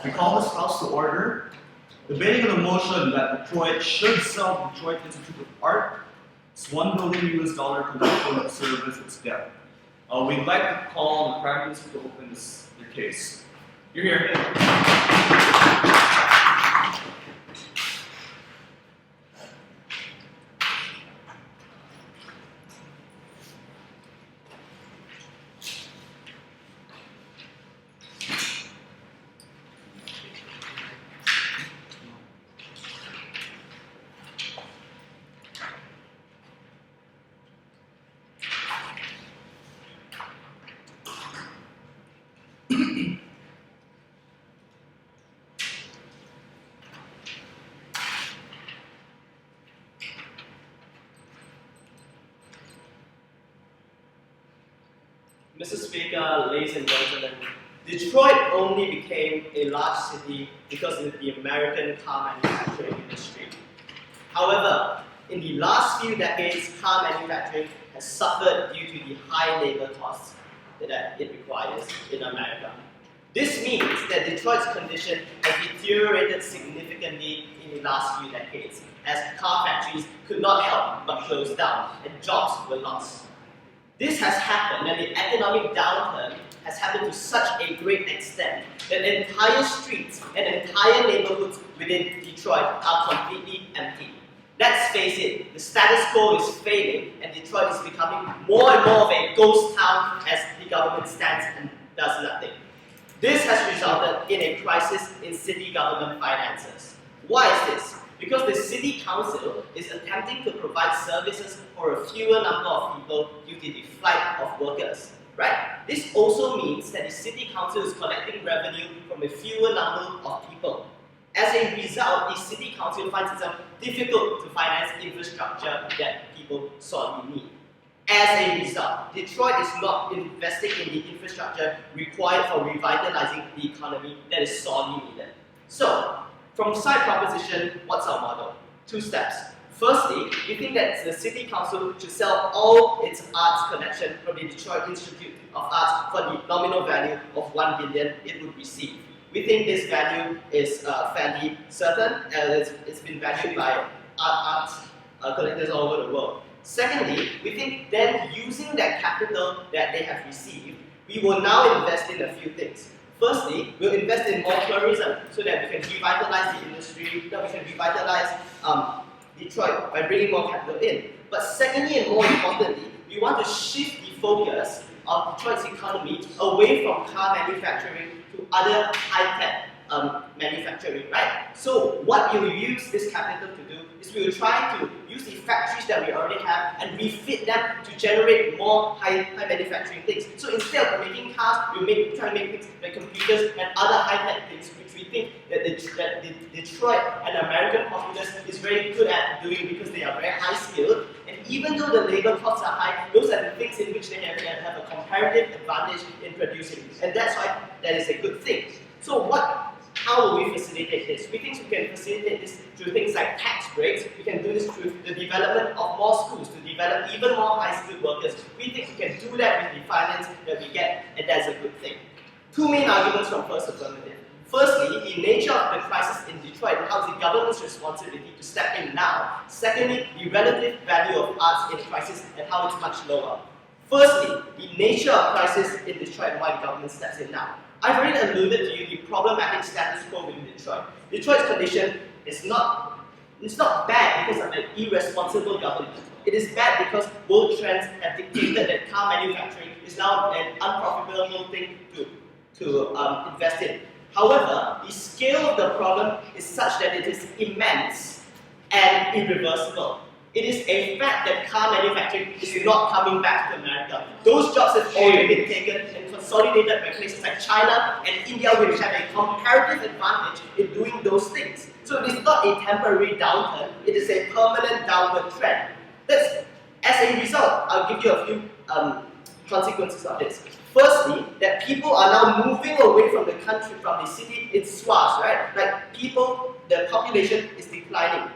We call this House to order, debating on the motion that Detroit should sell Detroit Institute of Art its $1 billion collection to service its debt. We'd like to call the Prime Minister to open their case. You're here. Mr. Speaker, ladies and gentlemen, Detroit only became a large city because of the American car manufacturing industry. However, in the last few decades, car manufacturing has suffered due to the high labor costs that it requires in America. This means that Detroit's condition has deteriorated significantly in the last few decades, as car factories could not help but close down and jobs were lost. This has happened, and the economic downturn has happened to such a great extent that entire streets and entire neighborhoods within Detroit are completely empty. Let's face it, the status quo is failing, and Detroit is becoming more and more of a ghost town as the government stands and does nothing. This has resulted in a crisis in city government finances. Why is this? Because the city council is attempting to provide services for a fewer number of people due to the flight of workers, right? This also means that the city council is collecting revenue from a fewer number of people. As a result, the city council finds itself difficult to finance infrastructure that people sorely need. As a result, Detroit is not investing in the infrastructure required for revitalizing the economy that is sorely needed. So, from side proposition, what's our model? 2 steps. Firstly, we think that the City Council should sell all its arts collection from the Detroit Institute of Arts for the nominal value of $1 billion it would receive. We think this value is fairly certain, and it's been valued by art collectors all over the world. Secondly, we think then using that capital that they have received, we will now invest in a few things. Firstly, we'll invest in more tourism so that we can revitalize the industry, that we can revitalize Detroit by bringing more capital in. But secondly and more importantly, we want to shift the focus of Detroit's economy away from car manufacturing to other high-tech manufacturing, right? So what we will use this capital to do is we will try to use the factories that we already have and refit them to generate more high manufacturing things. So instead of making cars, we'll try to make things like computers and other high-tech things, which we think that Detroit and American populace is very good at doing because they are very high-skilled. And even though the labor costs are high, those are the things in which they have a comparative advantage in producing. And that's why that is a good thing. So how will we facilitate this? We think we can facilitate this through things like tax breaks. We can do this through the development of more schools to develop even more high-skilled workers. We think we can do that with the finance that we get, and that's a good thing. 2 main arguments from First Affirmative. Firstly, the nature of the crisis in Detroit and how it's the government's responsibility to step in now. Secondly, the relative value of arts in crisis and how it's much lower. Firstly, the nature of crisis in Detroit and why the government steps in now. I've already alluded to you the problematic status quo in Detroit. Detroit's condition is not bad because of an irresponsible government. It is bad because world trends have dictated that car manufacturing is now an unprofitable thing to invest in. However, the scale of the problem is such that it is immense and irreversible. It is a fact that car manufacturing is not coming back to America. Those jobs have already been taken and consolidated by places like China and India, which have a comparative advantage in doing those things. So it is not a temporary downturn, it is a permanent downward trend. As a result, I'll give you a few consequences of this. Firstly, that people are now moving away from the country, from the city in swaths, right? Like the population is declining.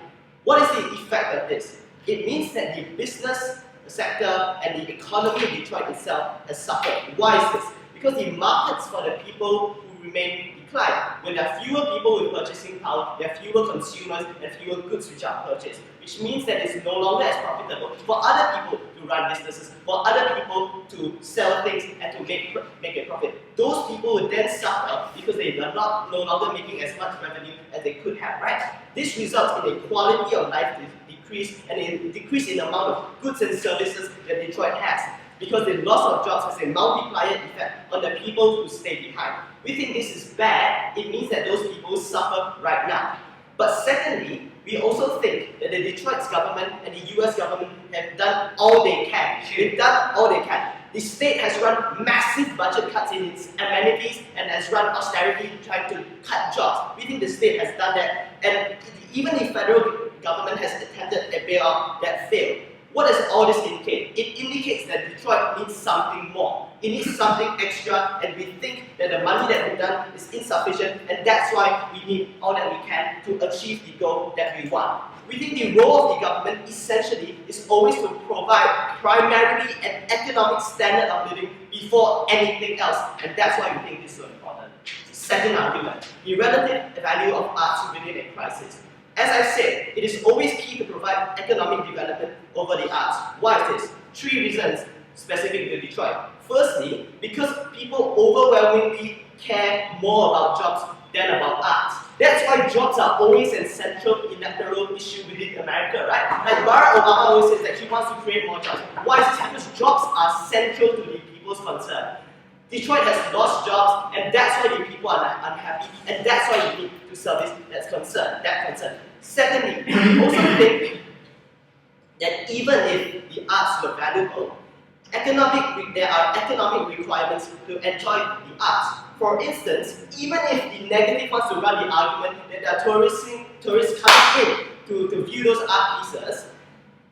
What is the effect of this? It means that the business sector and the economy of Detroit itself has suffered. Why is this? Because the markets for the people who remain decline. When there are fewer people with purchasing power, there are fewer consumers and fewer goods which are purchased, which means that it's no longer as profitable for other people to run businesses, for other people to sell things and to make a profit. Those people would then suffer because they are no longer making as much revenue as they could have, right? This results in a quality of life decrease and a decrease in the amount of goods and services that Detroit has, because the loss of jobs has a multiplier effect on the people who stay behind. We think this is bad. It means that those people suffer right now. But secondly, we also think that the Detroit's government and the US government have done all they can. They've done all they can. The state has run massive budget cuts in its amenities and has run austerity trying to cut jobs. We think the state has done that, and even the federal government has attempted a bailout that failed. What does all this indicate? It indicates that Detroit needs something more. It needs something extra, and we think that the money that we've done is insufficient, and that's why we need all that we can to achieve the goal that we want. We think the role of the government essentially is always to provide primarily an economic standard of living before anything else, and that's why we think this is so important. Second argument, the relative value of arts within a crisis. As I said, it is always key to provide economic development over the arts. Why is this? 3 reasons specific to Detroit. Firstly, because people overwhelmingly care more about jobs than about arts. That's why jobs are always a central electoral issue within America, right? Like Barack Obama always says that he wants to create more jobs. Why is this? Because jobs are central to the people's concern. Detroit has lost jobs, and that's why the people are unhappy, and that's why we need to service that concern. Secondly, we also think that even if the arts were valuable, there are economic requirements to enjoy the arts. For instance, even if the negative wants to run the argument that there are tourists coming in to view those art pieces,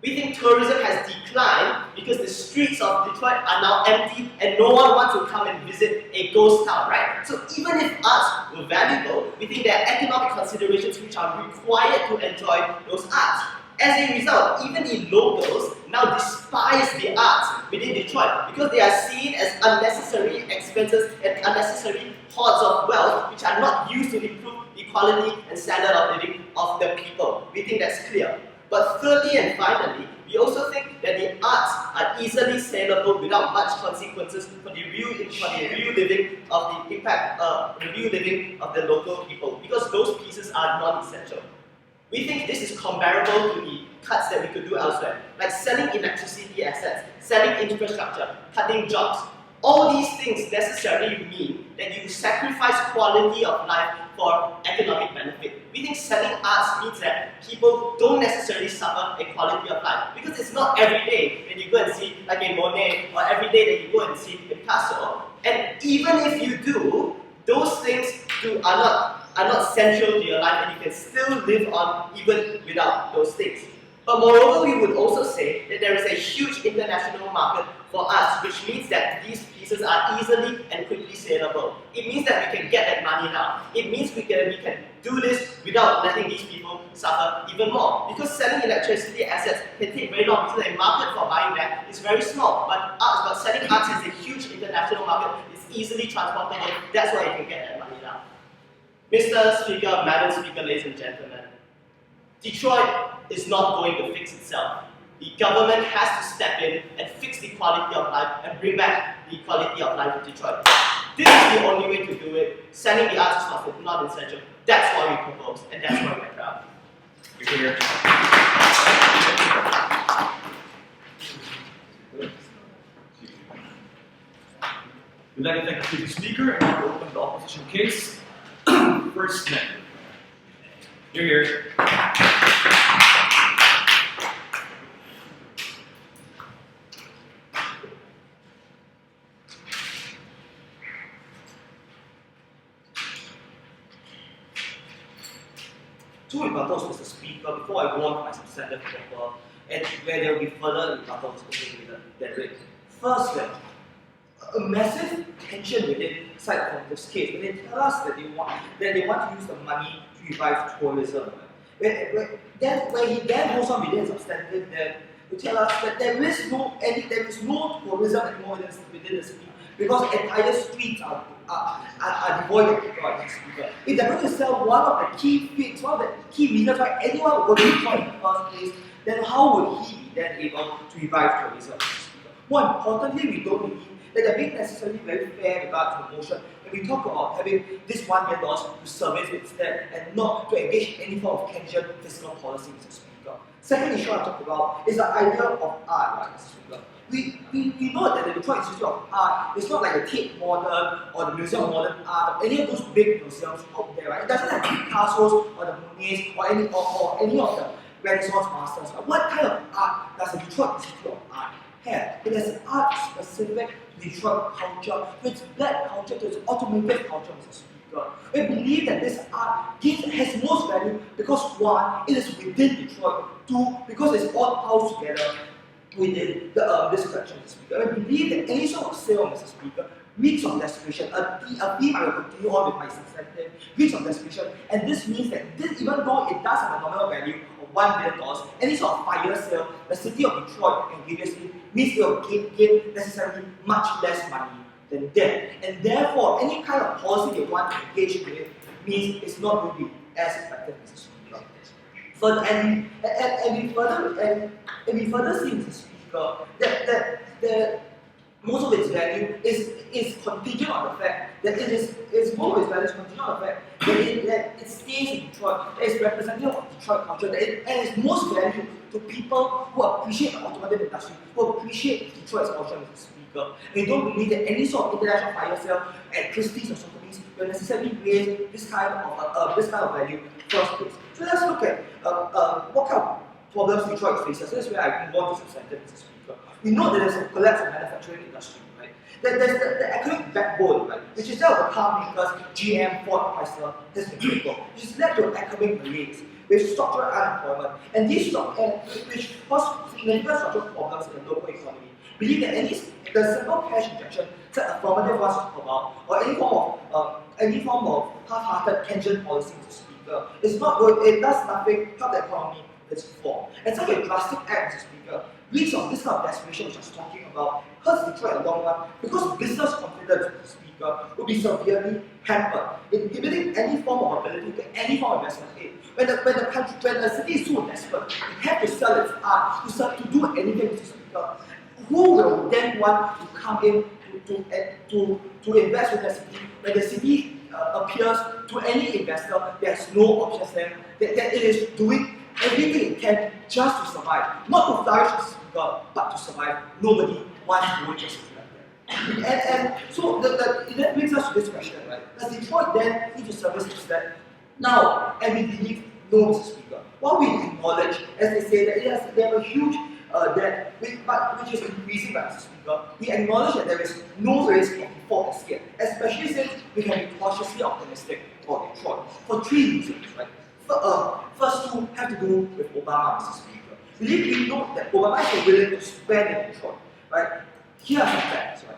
we think tourism has declined because the streets of Detroit are now empty and no one wants to come and visit a ghost town, right? So even if arts were valuable, we think there are economic considerations which are required to enjoy those arts. As a result, even the locals now despise the arts within Detroit because they are seen as unnecessary expenses and unnecessary hoards of wealth which are not used to improve the quality and standard of living of the people. We think that's clear. But thirdly and finally, we also think that the arts are easily saleable without much consequences for the real living of the local people, because those pieces are non-essential. We think this is comparable to the cuts that we could do elsewhere, like selling electricity assets, selling infrastructure, cutting jobs. All these things necessarily mean that you sacrifice quality of life for economic benefit. We think selling arts means that people don't necessarily suffer a quality of life, because it's not every day that you go and see like a Monet, or every day that you go and see a Picasso. And even if you do, those things are not central to your life, and you can still live on even without those things. But moreover, we would also say that there is a huge international market for arts, which means that these pieces are easily and quickly saleable. It means that we can get that money now. It means we can do this without letting these people suffer even more. Because selling electricity assets can take very long, because the market for buying that is very small. But selling arts has a huge international market. It's easily transportable. That's why you can get that money now. Mr. Speaker, Madam Speaker, ladies and gentlemen, Detroit is not going to fix itself. The government has to step in and fix the quality of life and bring back the quality of life of Detroit. This is the only way to do it. Selling the arts is not essential. That's why we propose, and that's why we're proud. You're here. We'd like to thank the previous speaker and now open the opposition case. First Nick. You're here. Two rebuttals, Mr. Speaker, before I go on to my substantive paper, and where there will be further rebuttals with that rate. First, a massive tension within side of this case when they tell us that they want to use the money to revive tourism. When he then goes on within substantive to tell us that there is no tourism anymore within the city, because entire streets are are devoid of Detroit, Mr. Speaker. If they're going to sell one of the key things, one of the key reasons why anyone would go to Detroit in the first place, then how would he be then able to revive tourism, Mr. Speaker? More importantly, we don't believe that they're being necessarily very fair regard to the motion when we talk about having this $1 million to service instead and not to engage in any form of Keynesian fiscal policy, Mr. Speaker. Second issue I talked about is the idea of art, right, Mr. Speaker. We know that the Detroit Institute of Art is not like the Tate Modern or the Museum of Modern Art or any of those big museums out there, right? It doesn't have Picasso's or the Monets or any of the Renaissance masters. Right? What kind of art does the Detroit Institute of Art have? It has art specific to Detroit culture, to its black culture, to its automotive culture, Mr. Speaker. We believe that this art has most value because one, it is within Detroit, two, because it's all housed together within this collection, Mr. Speaker. We believe that any sort of sale, Mr. Speaker, reeks of desperation. A theme I will continue on with my substantive, reeks of desperation, and this means that even though it does have a nominal value of $1 million, any sort of fire sale, the city of Detroit and previously means it will gain necessarily much less money than that. And therefore, any kind of policy they want to engage with means it's not going to be as effective, Mr. Speaker. And we further see, Mr. Speaker, that most of its value is contingent on the fact that most of its value is contingent on the fact that it stays in Detroit, that it's representative of Detroit culture, and it's most value to people who appreciate the automotive industry, who appreciate Detroit's culture, Mr. Speaker. We don't believe that any sort of international fire sale at Christie's or Sotheby's will necessarily raise this kind of value in the first place. So let's look at what kind of problems Detroit faces. So that's where I move on to substantive, Mr. Speaker. We know that there's a collapse of manufacturing industry, right? That there's the economic backbone, right? Which is that of the car makers, GM, Ford, Chrysler, has been critical, which has led to economic malaise with structural unemployment, and which cause significant structural problems in the local economy. Believe that the simple cash injection that affirmative wants to talk about, or any form of half-hearted Keynesian policy, Mr. Speaker, is not good. It does nothing to help the economy that's for. And such a drastic act, Mr. Speaker, reeks of this kind of desperation which I was talking about, hurts Detroit in the long run because business confidence, Mr. Speaker, will be severely hampered, inhibiting any form of ability to any form of investment aid. When the city is so desperate, it has to sell its art, to do anything, Mr. Speaker. Who will then want to come in to invest with the city when the city appears to any investor there's no options there, that it is doing everything it can just to survive, not to flourish, Mr. Speaker, but to survive. Nobody wants to work just like that. And so that brings us to this question, right? Does Detroit then need to service its debt? Now, and we believe no, Mr. Speaker. While we acknowledge, as they say, that they have a huge debt, which is increasing, by Mr. Speaker, we acknowledge that there is no risk of default escape, especially since we can be cautiously optimistic for Detroit for three reasons, right? First two have to do with Obama, Mr. Speaker. We know that Obama is willing to spend in Detroit, right? Here are some facts, right?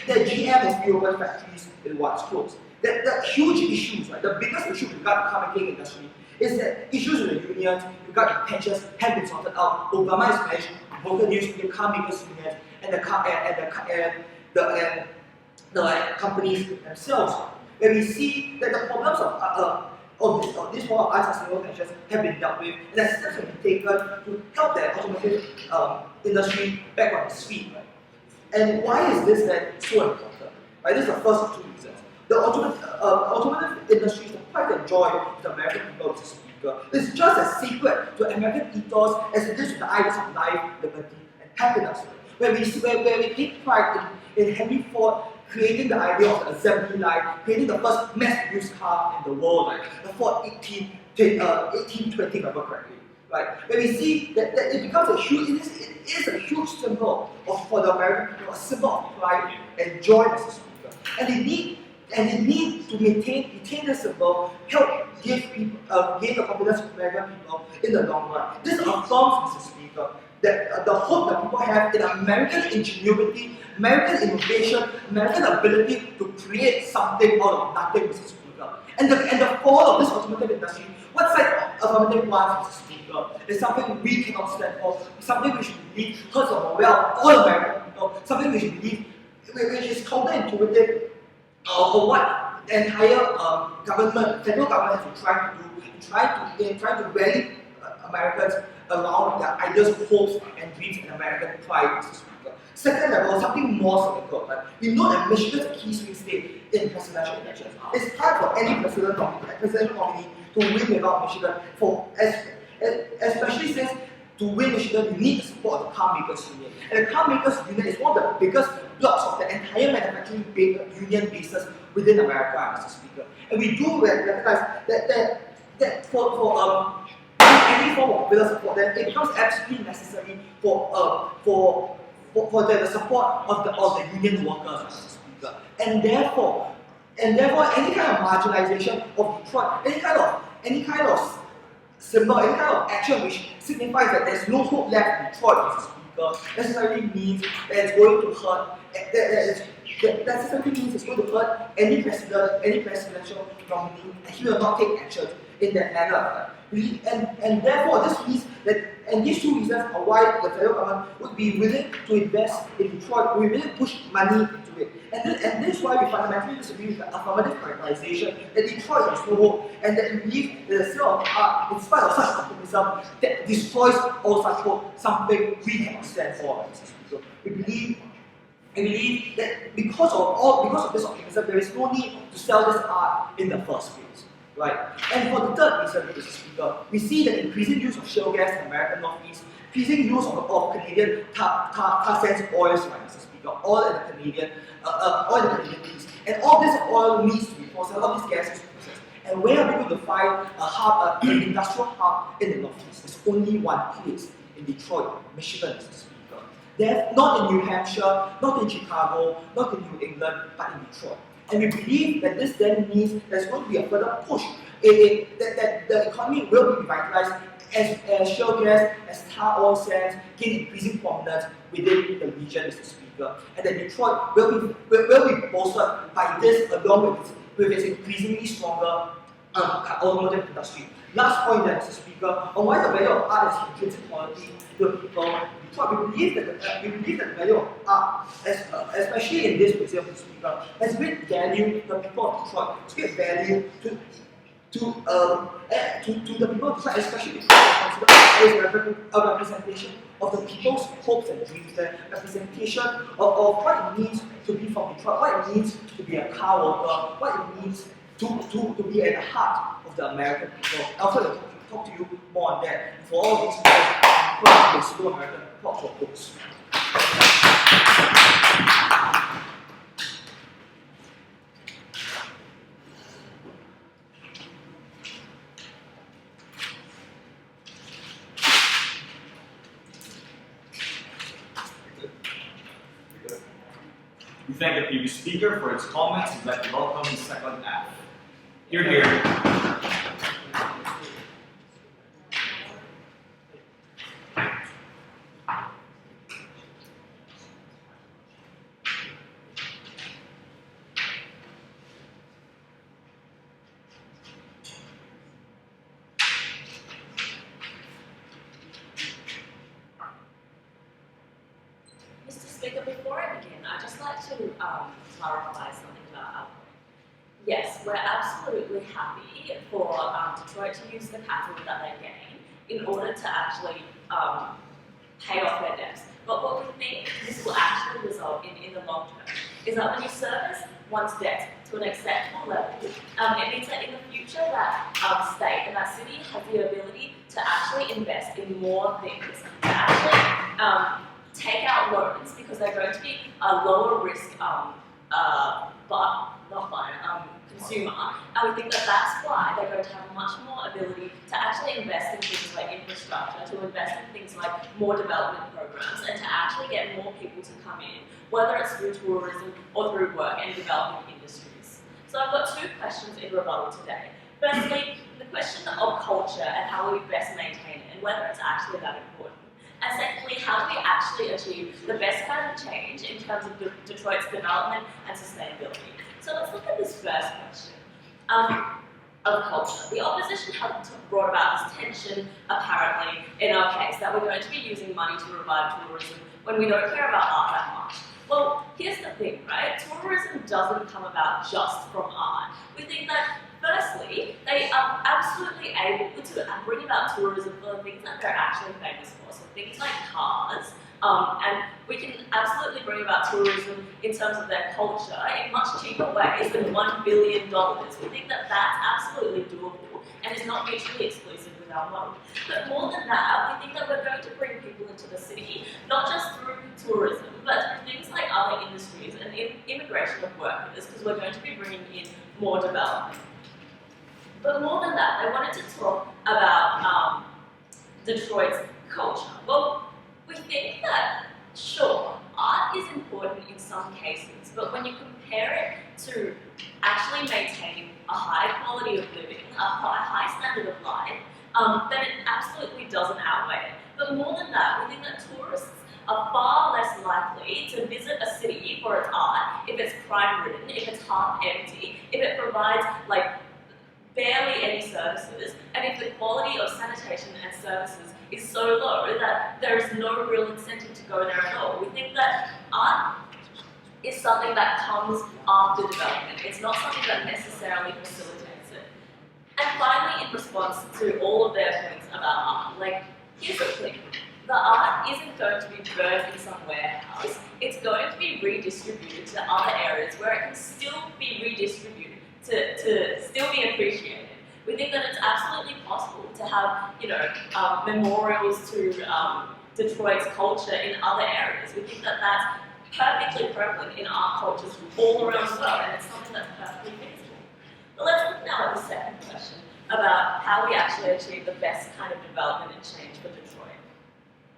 That GM has reopened factories in once closed. That huge issues, right? The biggest issue with regard to car making industry is that issues with the unions, regard to pensions, have been sorted out. Obama has managed to broker deals with the car makers unions and the companies themselves. Where we see that the problems of this form of unsustainable pensions have been dealt with, and that steps have been taken to help the automotive industry back on its feet. Right? And why is this then so important? Right? This is the first of two reasons. The automotive industry is the pride and joy of the American people, Mr. Speaker. It's just as sacred to American ethos as it is to the ideas of life, liberty, and happiness. Where we take pride in Henry Ford creating the idea of the assembly line, creating the first mass-produced car in the world, right? The Ford 1820, if I remember correctly. Right? Where we see that it becomes it is a huge symbol for the American people, a symbol of pride and joy, Mr. Speaker. And they need to retain this symbol, help gain the confidence of American people in the long run. This affirms, Mr. Speaker, that the hope that people have in American ingenuity, American innovation, American ability to create something out of nothing, Mr. Speaker. And the fall of this automotive industry, what side affirmative wants, Mr. Speaker, is something we cannot stand for, something we should believe hurts the morale of all American people, something we should believe which is counterintuitive or what the entire government, federal government has been trying to do, trying to rally Americans around their ideas, hopes, and dreams in American pride, Mr. Speaker. Second level, something more cynical. Right? We know that Michigan is a key swing state in presidential elections. It's hard for any presidential nominee to win without Michigan, especially since to win Michigan, you need the support of the car makers union. And the car makers union is one of the biggest blocks of the entire manufacturing union bases within America, Mr. Speaker. And we do recognize that for any form of popular support, then it becomes absolutely necessary for the support of the union workers, Mr. Speaker. And therefore, any kind of marginalization of Detroit, any kind of symbol, any kind of action which signifies that there's no hope left in Detroit, Mr. Speaker, necessarily means that it's going to hurt. That necessarily means it's going to hurt any presidential nominee, and he will not take action in that manner. And therefore, this means that, and these two reasons are why the federal government would be willing to invest in Detroit, would be willing to push money into it. And this is why we fundamentally disagree with the affirmative characterization that Detroit has no hope, and that we believe that the sale of art, in spite of such optimism, that destroys all such hope, something we cannot stand for, Mr. Speaker. We believe that because of this optimism, there is no need to sell this art in the first place. Right? And for the third reason, Mr. Speaker, we see the increasing use of shale gas in the American Northeast, increasing use of Canadian tar sands oils, right, Mr. Speaker, oil in the Canadian East. And all this oil needs to be processed, all these gases to be processed. And where are we going to find an industrial hub in the Northeast? There's only one place, in Detroit, Michigan, Mr. Speaker. There's not in New Hampshire, not in Chicago, not in New England, but in Detroit. And we believe that this then means there's going to be a further push, that the economy will be revitalized as shale gas, as tar oil sands gain increasing prominence within the region, Mr. Speaker. And that Detroit will be bolstered by this, along with its increasingly stronger automotive industry. Last point then, Mr. Speaker, on why the value of art is intrinsic quality to the people. We believe that the value of art, especially in this museum, Mr. Speaker, has great value to the people of Detroit. It's great value to the people of Detroit, especially because it's considered as a representation of the people's hopes and dreams, the representation of what it means to be from Detroit, what it means to be a car worker, what it means to be at the heart of the American people. I'll talk to you more on that. For all these reasons, the American cultural books. We thank the previous speaker for his comments. We'd like to welcome the second half. Hear, hear. Mr. Speaker, before I begin, I'd just like to clarify something about our point. Yes, we're absolutely happy for Detroit to use the capital that they gain in order to actually pay off their debts. But what we think this will actually result in the long term is that when you service one's debt to an acceptable level, it means that in the future that state and that city has the ability to actually invest in more things, to actually take out loans because they're going to be a lower risk, consumer, and we think that that's why they're going to have much more ability to actually invest in things like infrastructure, to invest in things like more development programs, and to actually get more people to come in, whether it's through tourism or through work and development industries. So I've got two questions in rebuttal today. Firstly, the question of culture and how we best maintain it, and whether it's actually that important. And secondly, how do we actually achieve the best kind of change in terms of Detroit's development and sustainability? So let's look at this first question of culture. The opposition has brought about this tension, apparently, in our case, that we're going to be using money to revive tourism when we don't care about art that much. Well, here's the thing, right? Tourism doesn't come about just from art. We think that, firstly, they are absolutely able to bring about tourism for the things that they're actually famous for. So things like cars, and we can absolutely bring about tourism in terms of their culture in much cheaper ways than $1 billion. We think that that's absolutely doable and is not mutually exclusive with our model. But more than that, we think that we're going to bring people into the city, not just through tourism, but through things like other industries and immigration of workers, because we're going to be bringing in more development. But more than that, I wanted to talk about Detroit's culture. Well, we think that, sure, art is important in some cases, but when you compare it to actually maintaining a high quality of living, a high standard of life, then it absolutely doesn't outweigh it. But more than that, we think that tourists are far less likely to visit a city for its art if it's crime-ridden, if it's half empty, if it provides barely any services, and if the quality of sanitation and services is so low that there is no real incentive to go there at all. We think that art is something that comes after development. It's not something that necessarily facilitates it. And finally, in response to all of their points about art, here's the thing. The art isn't going to be burned in some warehouse. It's going to be redistributed to other areas where it can still be redistributed to still be appreciated. We think that it's absolutely possible to have, memorials to Detroit's culture in other areas. We think that that's perfectly prevalent in art cultures all around the world, and it's something that's perfectly feasible. But let's look now at the second question about how we actually achieve the best kind of development and change for Detroit.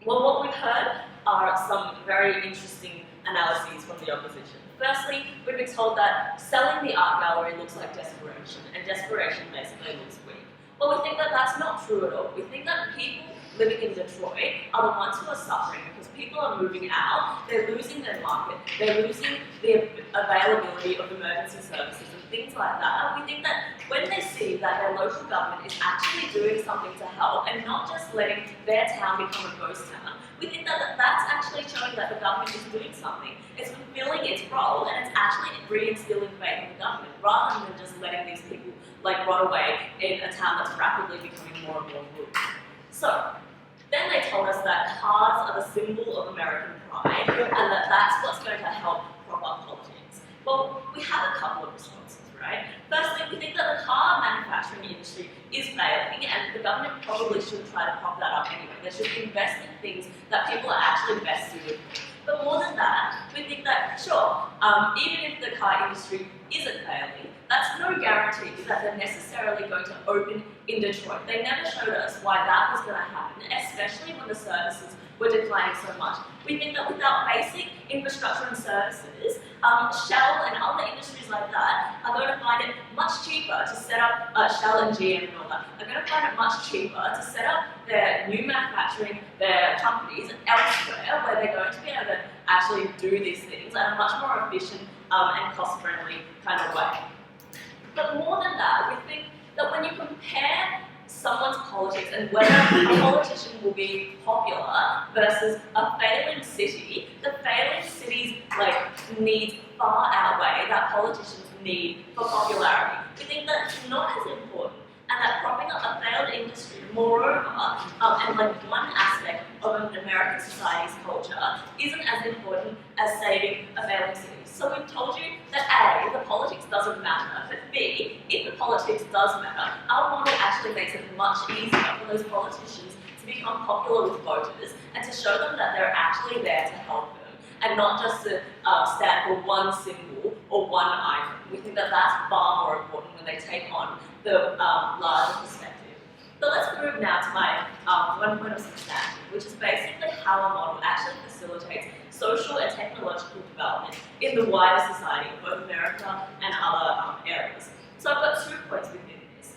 Well, what we've heard are some very interesting analyses from the opposition. Firstly, we've been told that selling the art gallery looks like desperation, and desperation basically looks weak. Well, we think that that's not true at all. We think that people living in Detroit are the ones who are suffering because people are moving out, they're losing their market, they're losing the availability of emergency services and things like that. And we think that when they see that their local government is actually doing something to help and not just letting their town become a ghost town, we think that that's actually showing that the government is doing something. It's fulfilling its role and it's actually reinstilling faith in the government rather than just letting these people run away in a town that's rapidly becoming more and more rural. So, then they told us that cars are the symbol of American pride and that that's what's going to help prop up politics. Well, we have a couple of responses, right? Firstly, we think that the car manufacturing industry is failing and the government probably should try to prop that up anyway. They should invest in things that people are actually best suited for. But more than that, we think that, sure, even if the car industry isn't failing, that's no guarantee that they're necessarily going to open in Detroit. They never showed us why that was going to happen, especially when the services were declining so much. We think that without basic infrastructure and services, Shell and other industries like that are going to find it much cheaper to set up, Shell and GM and all that, are going to find it much cheaper to set up their new manufacturing, their companies elsewhere where they're going to be able to actually do these things in a much more efficient and cost-friendly kind of way. But more than that, we think that when you compare someone's politics and whether a politician will be popular versus a failing city, the failing city's needs far outweigh that politician's need for popularity. We think that it's not as important and that propping up a failed industry, moreover, and one aspect of an American society's culture isn't as important as saving a failing city. So we've told you that A, the politics doesn't matter, but B, if the politics does matter, our model actually makes it much easier for those politicians to become popular with voters and to show them that they're actually there to help them and not just to stand for one symbol or one icon. We think that that's far more important when they take on the larger perspective. But let's move now to my one point of substantive, which is basically how a model actually facilitates social and technological development in the wider society of both America and other areas. So I've got 2 points within this.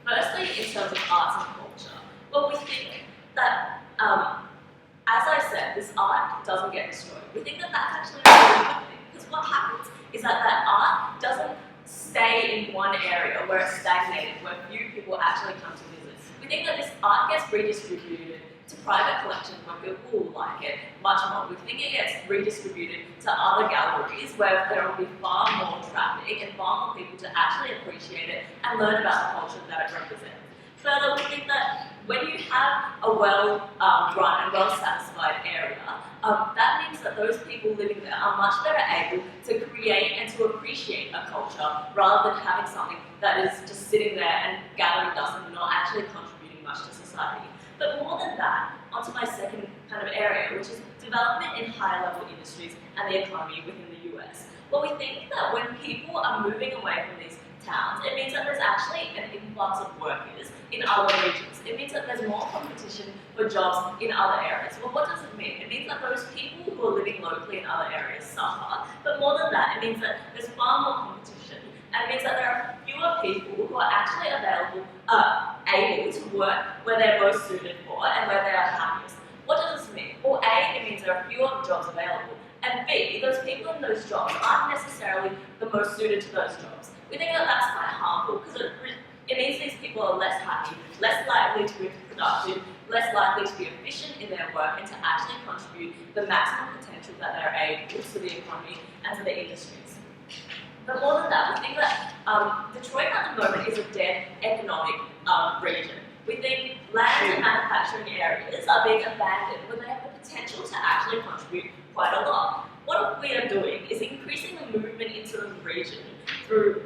Firstly, in terms of arts and culture, well, we think that, as I said, this art doesn't get destroyed. We think that that's actually a really good thing, because what happens is that art doesn't stay in one area where it's stagnated, where few people actually come to visit. We We think that this art gets redistributed to private collections where people will like it much more. We think it gets redistributed to other galleries where there will be far more traffic and far more people to actually appreciate it and learn about the culture that it represents. Further, we think that when you have a well-run and well-satisfied area, that means that those people living there are much better able to create and to appreciate a culture rather than having something that is just sitting there and gathering dust and not actually contributing much to society. But more than that, onto my second kind of area, which is development in high-level industries and the economy within the US. Well, we think that when people are moving away from these towns, it means that there's actually an influx of workers in other regions. It means that there's more competition for jobs in other areas. Well, what does it mean? It means that those people who are living locally in other areas suffer, but more than that, it means that there's far more competition, and it means that there are fewer people who are actually able to work where they're most suited for and where they are happiest. What does this mean? Well, A, it means there are fewer jobs available, and B, those people in those jobs aren't necessarily the most suited to those jobs. We think that that's quite harmful because it means these people are less happy, less likely to be productive, less likely to be efficient in their work and to actually contribute the maximum potential that they're able to the economy and to the industries. But more than that, we think that Detroit at the moment is a dead economic region. We think land and manufacturing areas are being abandoned when they have the potential to actually contribute quite a lot. What we are doing is increasing the movement into the region through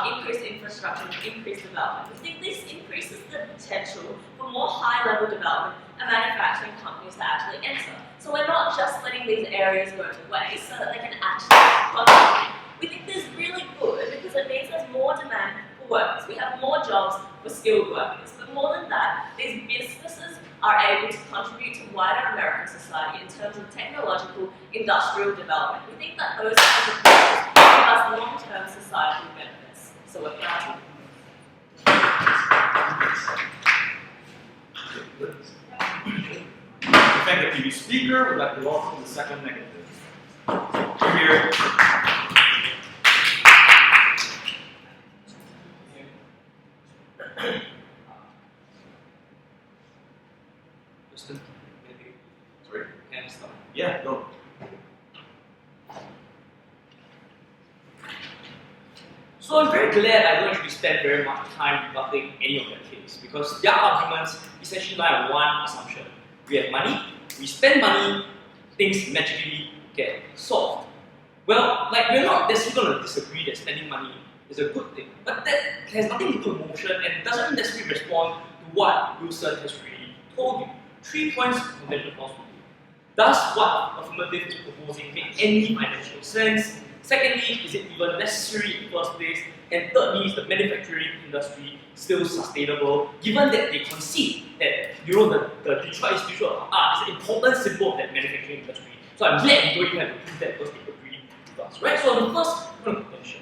increased infrastructure and increased development. We think this increases the potential for more high-level development and manufacturing companies to actually enter. So we're not just letting these areas go to waste so that they can actually contribute. We think this is really good because it means there's more demand for workers. We have more jobs for skilled workers. But more than that, these businesses are able to contribute to wider American society in terms of technological, industrial development. We think that those kinds of things give us long-term societal benefits. So we're proud of To thank the previous speaker, we'd like to welcome the second negative. Here. Justin, maybe. Sorry? Can I start? Yeah, go. So I'm very glad I don't actually spend very much time rebutting any of their case because their arguments essentially lie on one assumption. We have money, we spend money, things magically get solved. Well, like we're not necessarily going to disagree that spending money is a good thing, but that has nothing to do with motion and doesn't necessarily respond to what Wilson has really told you. 3 points of conventional philosophy. Does what affirmative is proposing make any financial sense? Secondly, is it even necessary in the first place? And thirdly, is the manufacturing industry still sustainable, given that they concede that the Detroit Institute of Art is an important symbol of that manufacturing industry. So I'm glad we don't even have to prove that because they agree with us. Right? So the first point of contention.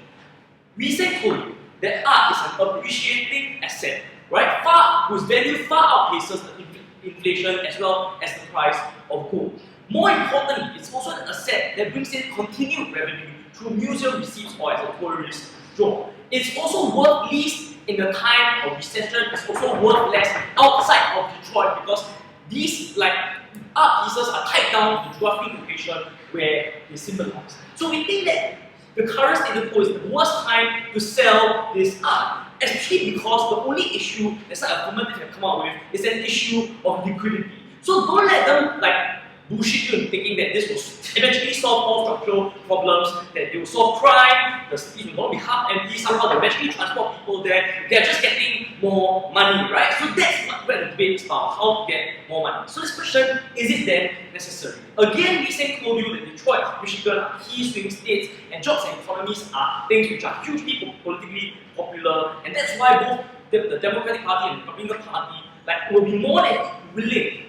We say told you that art is an appreciating asset, right? Whose value far outpaces the inflation as well as the price of gold. More importantly, it's also an asset that brings in continued revenue through museum receipts or as a tourist draw. It's also worth least in the time of recession. It's also worth less outside of Detroit because these art pieces are tied down to the geographic location where they symbolize. So we think that the current status quo is the worst time to sell this art, especially because the only issue that such affirmative have come up with is an issue of liquidity. So don't let them bullshit you in thinking that this will eventually solve all structural problems, that they will solve crime, the city will not be half empty, somehow they eventually transport people there, they're just getting more money, right? So that's where the debate is about, how to get more money. So this question, is it then necessary? Again, we say told you that Detroit, Michigan are key swing states, and jobs and economies are things which are hugely politically popular, and that's why both the Democratic Party and the Republican Party will be more than willing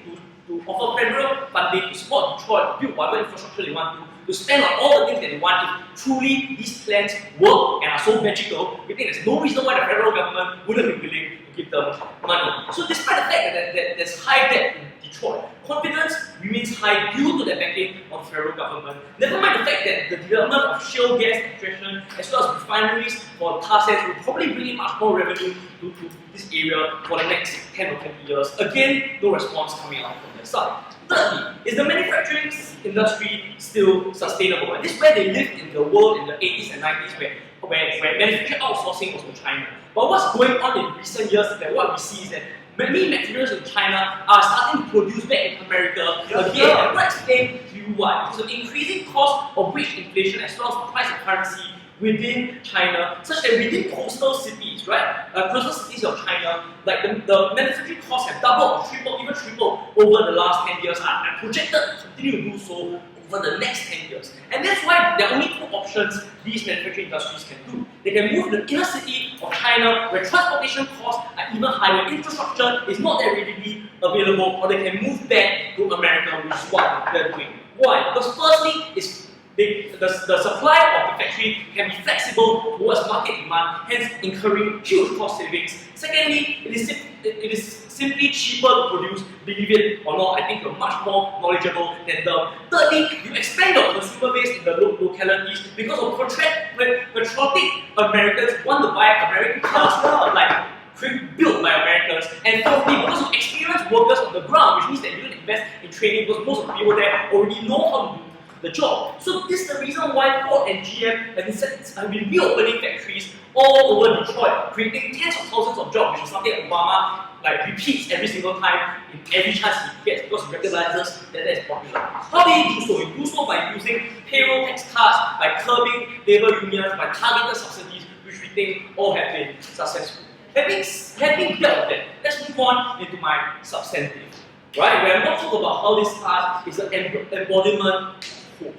to offer federal funding to support Detroit, to build whatever infrastructure they want to spend on all the things that they want. If truly these plans work and are so magical, we think there's no reason why the federal government wouldn't be willing to give them money. So despite the fact that there's high debt in Detroit, confidence remains high due to the backing of the federal government. Never mind the fact that the development of shale gas extraction as well as refineries for tar sands will probably bring in much more revenue to this area for the next 10 or 20 years. Again, no response coming out from their side. Thirdly, is the manufacturing industry still sustainable? And this is where they lived in the world in the 80s and 90s where manufacturing outsourcing was from China. But what's going on in recent years is that what we see is that many manufacturers in China are starting to produce back in America again. And what explain to you why? Because of the increasing cost of wage inflation as well as the price of currency within China, such that within coastal cities, right? Coastal cities of China, like the manufacturing costs have doubled or tripled, even tripled over the last 10 years and projected to continue to do so over the next 10 years. And that's why there are only two options these manufacturing industries can do. They can move to the inner city of China where transportation costs are even higher, infrastructure is not that readily available, or they can move back to America, which is what they're doing. Why? Because firstly, the supply of the factory can be flexible towards market demand, hence incurring huge cost savings. Secondly, it is simply cheaper to produce, believe it or not. I think you're much more knowledgeable than them. Thirdly, you expand your consumer base in the localities because of patriotic Americans want to buy American cars like built by Americans. And fourthly, because of experienced workers on the ground, which means that you don't invest in training because most of the people there already know how to do the job. So this is the reason why Ford and GM have been reopening factories all over Detroit, creating tens of thousands of jobs, which is something Obama repeats every single time in every chance he gets because he recognizes that is popular. How do you do so? You do so by using payroll tax cuts, by curbing labor unions, by targeted subsidies, which we think all have been successful. Having dealt with that, let's move on into my substantive. Right? Where I'm not talking about how this art is an embodiment of hope.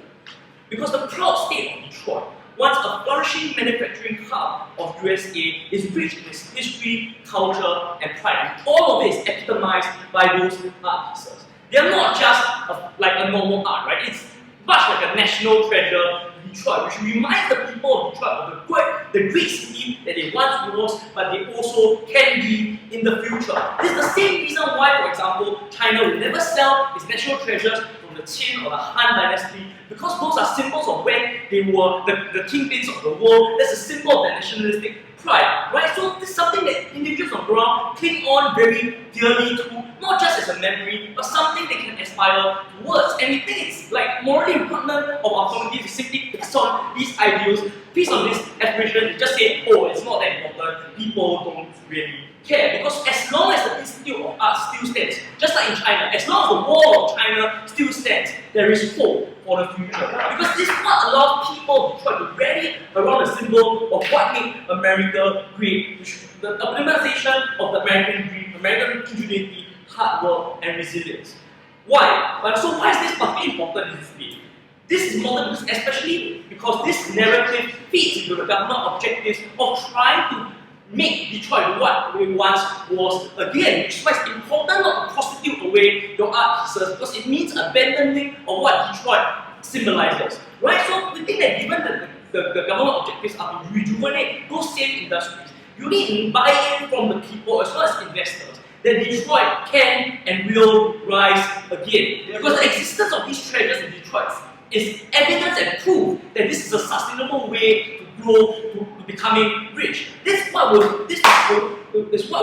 Because the proud state of Detroit, once a flourishing manufacturing hub of USA, is rich in its history, culture, and pride. All of it is epitomized by those art pieces. They are not just like a normal art, right? It's much like a national treasure, Detroit, which reminds the people of Detroit of the great city that they once was, but they also can be in the future. This is the same reason why, for example, China will never sell its national treasures from the Qin or the Han dynasty, because those are symbols of when they were the kingpins of the world. That's a symbol of their nationalistic pride, right? So this is something that individuals on the ground cling on very dearly to, not just as a memory, but something they can aspire towards. And we think it's like morally repugnant of our community to simply piss on these ideals, piss on this aspiration, and just say, oh, it's not that important, people don't really care. Because as long as the Institute of Arts still stands, just like in China, as long as the wall of China still stands, there is hope for the future. Because this is what allows people to try to rally around the symbol of what made America great, which the implementation of the American dream, American ingenuity, hard work, and resilience. Why? So why is this particularly important in this day? This is important especially because this narrative fits into the government objectives of trying to make Detroit what it once was again, which is why it's important not to prostitute away your art pieces, because it means abandoning of what Detroit symbolizes. Right? So we think that given that the government objectives are to rejuvenate those same industries, you need buy-in from the people as well as investors that Detroit can and will rise again. Because the existence of these treasures in Detroit is evidence and proof that this is a sustainable way to grow to becoming rich. This is what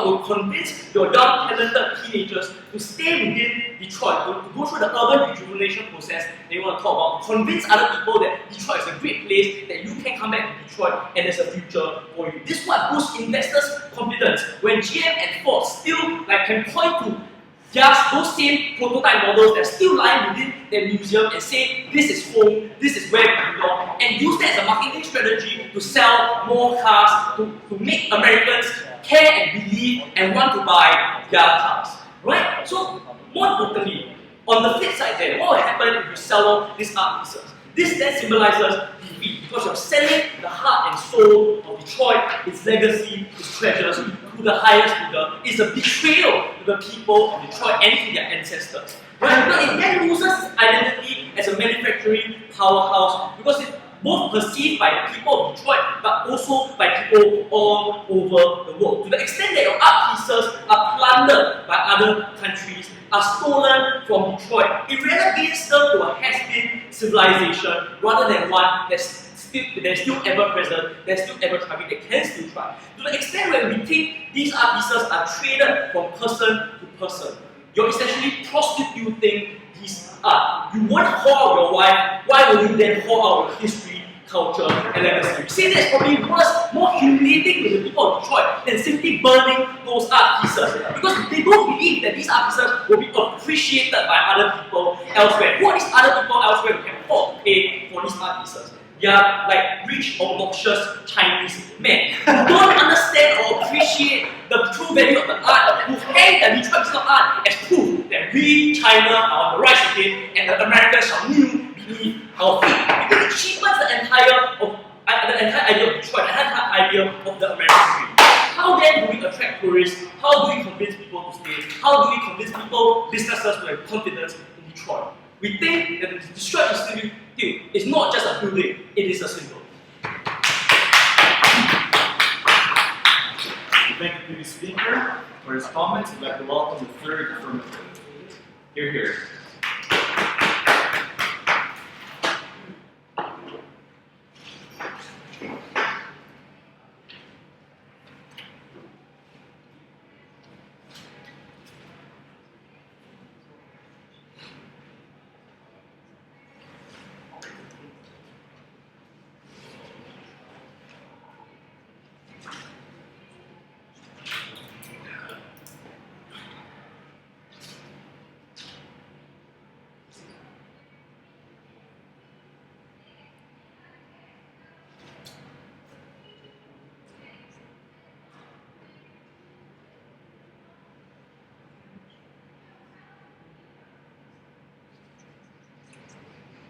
will convince your young, talented teenagers to stay within Detroit, to go through the urban rejuvenation process that you want to talk about, to convince other people that Detroit is a great place, that you can come back to Detroit and there's a future for you. This is what boosts investors' confidence when GM and Ford still can point to just those same prototype models that still lie within their museum and say, this is home, this is where we belong, and use that as a marketing strategy to sell more cars, to make Americans care and believe and want to buy their cars. Right? So, more importantly, on the flip side then, what will happen if you sell off these art pieces? This then symbolizes defeat, because you're selling the heart and soul of Detroit, its legacy, its treasures, to the highest bidder. It's a betrayal to the people of Detroit and to their ancestors. Right? But it then loses its identity as a manufacturing powerhouse, because it's both perceived by the people of Detroit, but also by people all over the world. To the extent that your art pieces are plundered by other countries, are stolen from Detroit, it relegates them to a has-been civilization rather than one that's they're still ever present, they're still ever thriving, they can still thrive. To the extent where we think these art pieces are traded from person to person. You're essentially prostituting this art. You want to haul out your wife, why would you then haul out your history, culture, and legacy? You see, that's probably worse, more humiliating to the people of Detroit than simply burning those art pieces. Because they don't believe that these art pieces will be appreciated by other people elsewhere. Who are these other people elsewhere who can afford to pay for these art pieces? They are like rich, obnoxious Chinese men who don't understand or appreciate the true value of the art, who hate the Detroit piece of art as proof that we, China, are on the rise again and the Americans shall kneel beneath our feet. Because it cheapens the entire idea of Detroit, the entire idea of the American dream. How then do we attract tourists? How do we convince people to stay? How do we convince people, businesses, to have confidence in Detroit? We think that the Detroit Institute is not just a building, it is a symbol. We thank the previous speaker for his comments. We'd like to welcome the third affirmative. Hear, hear.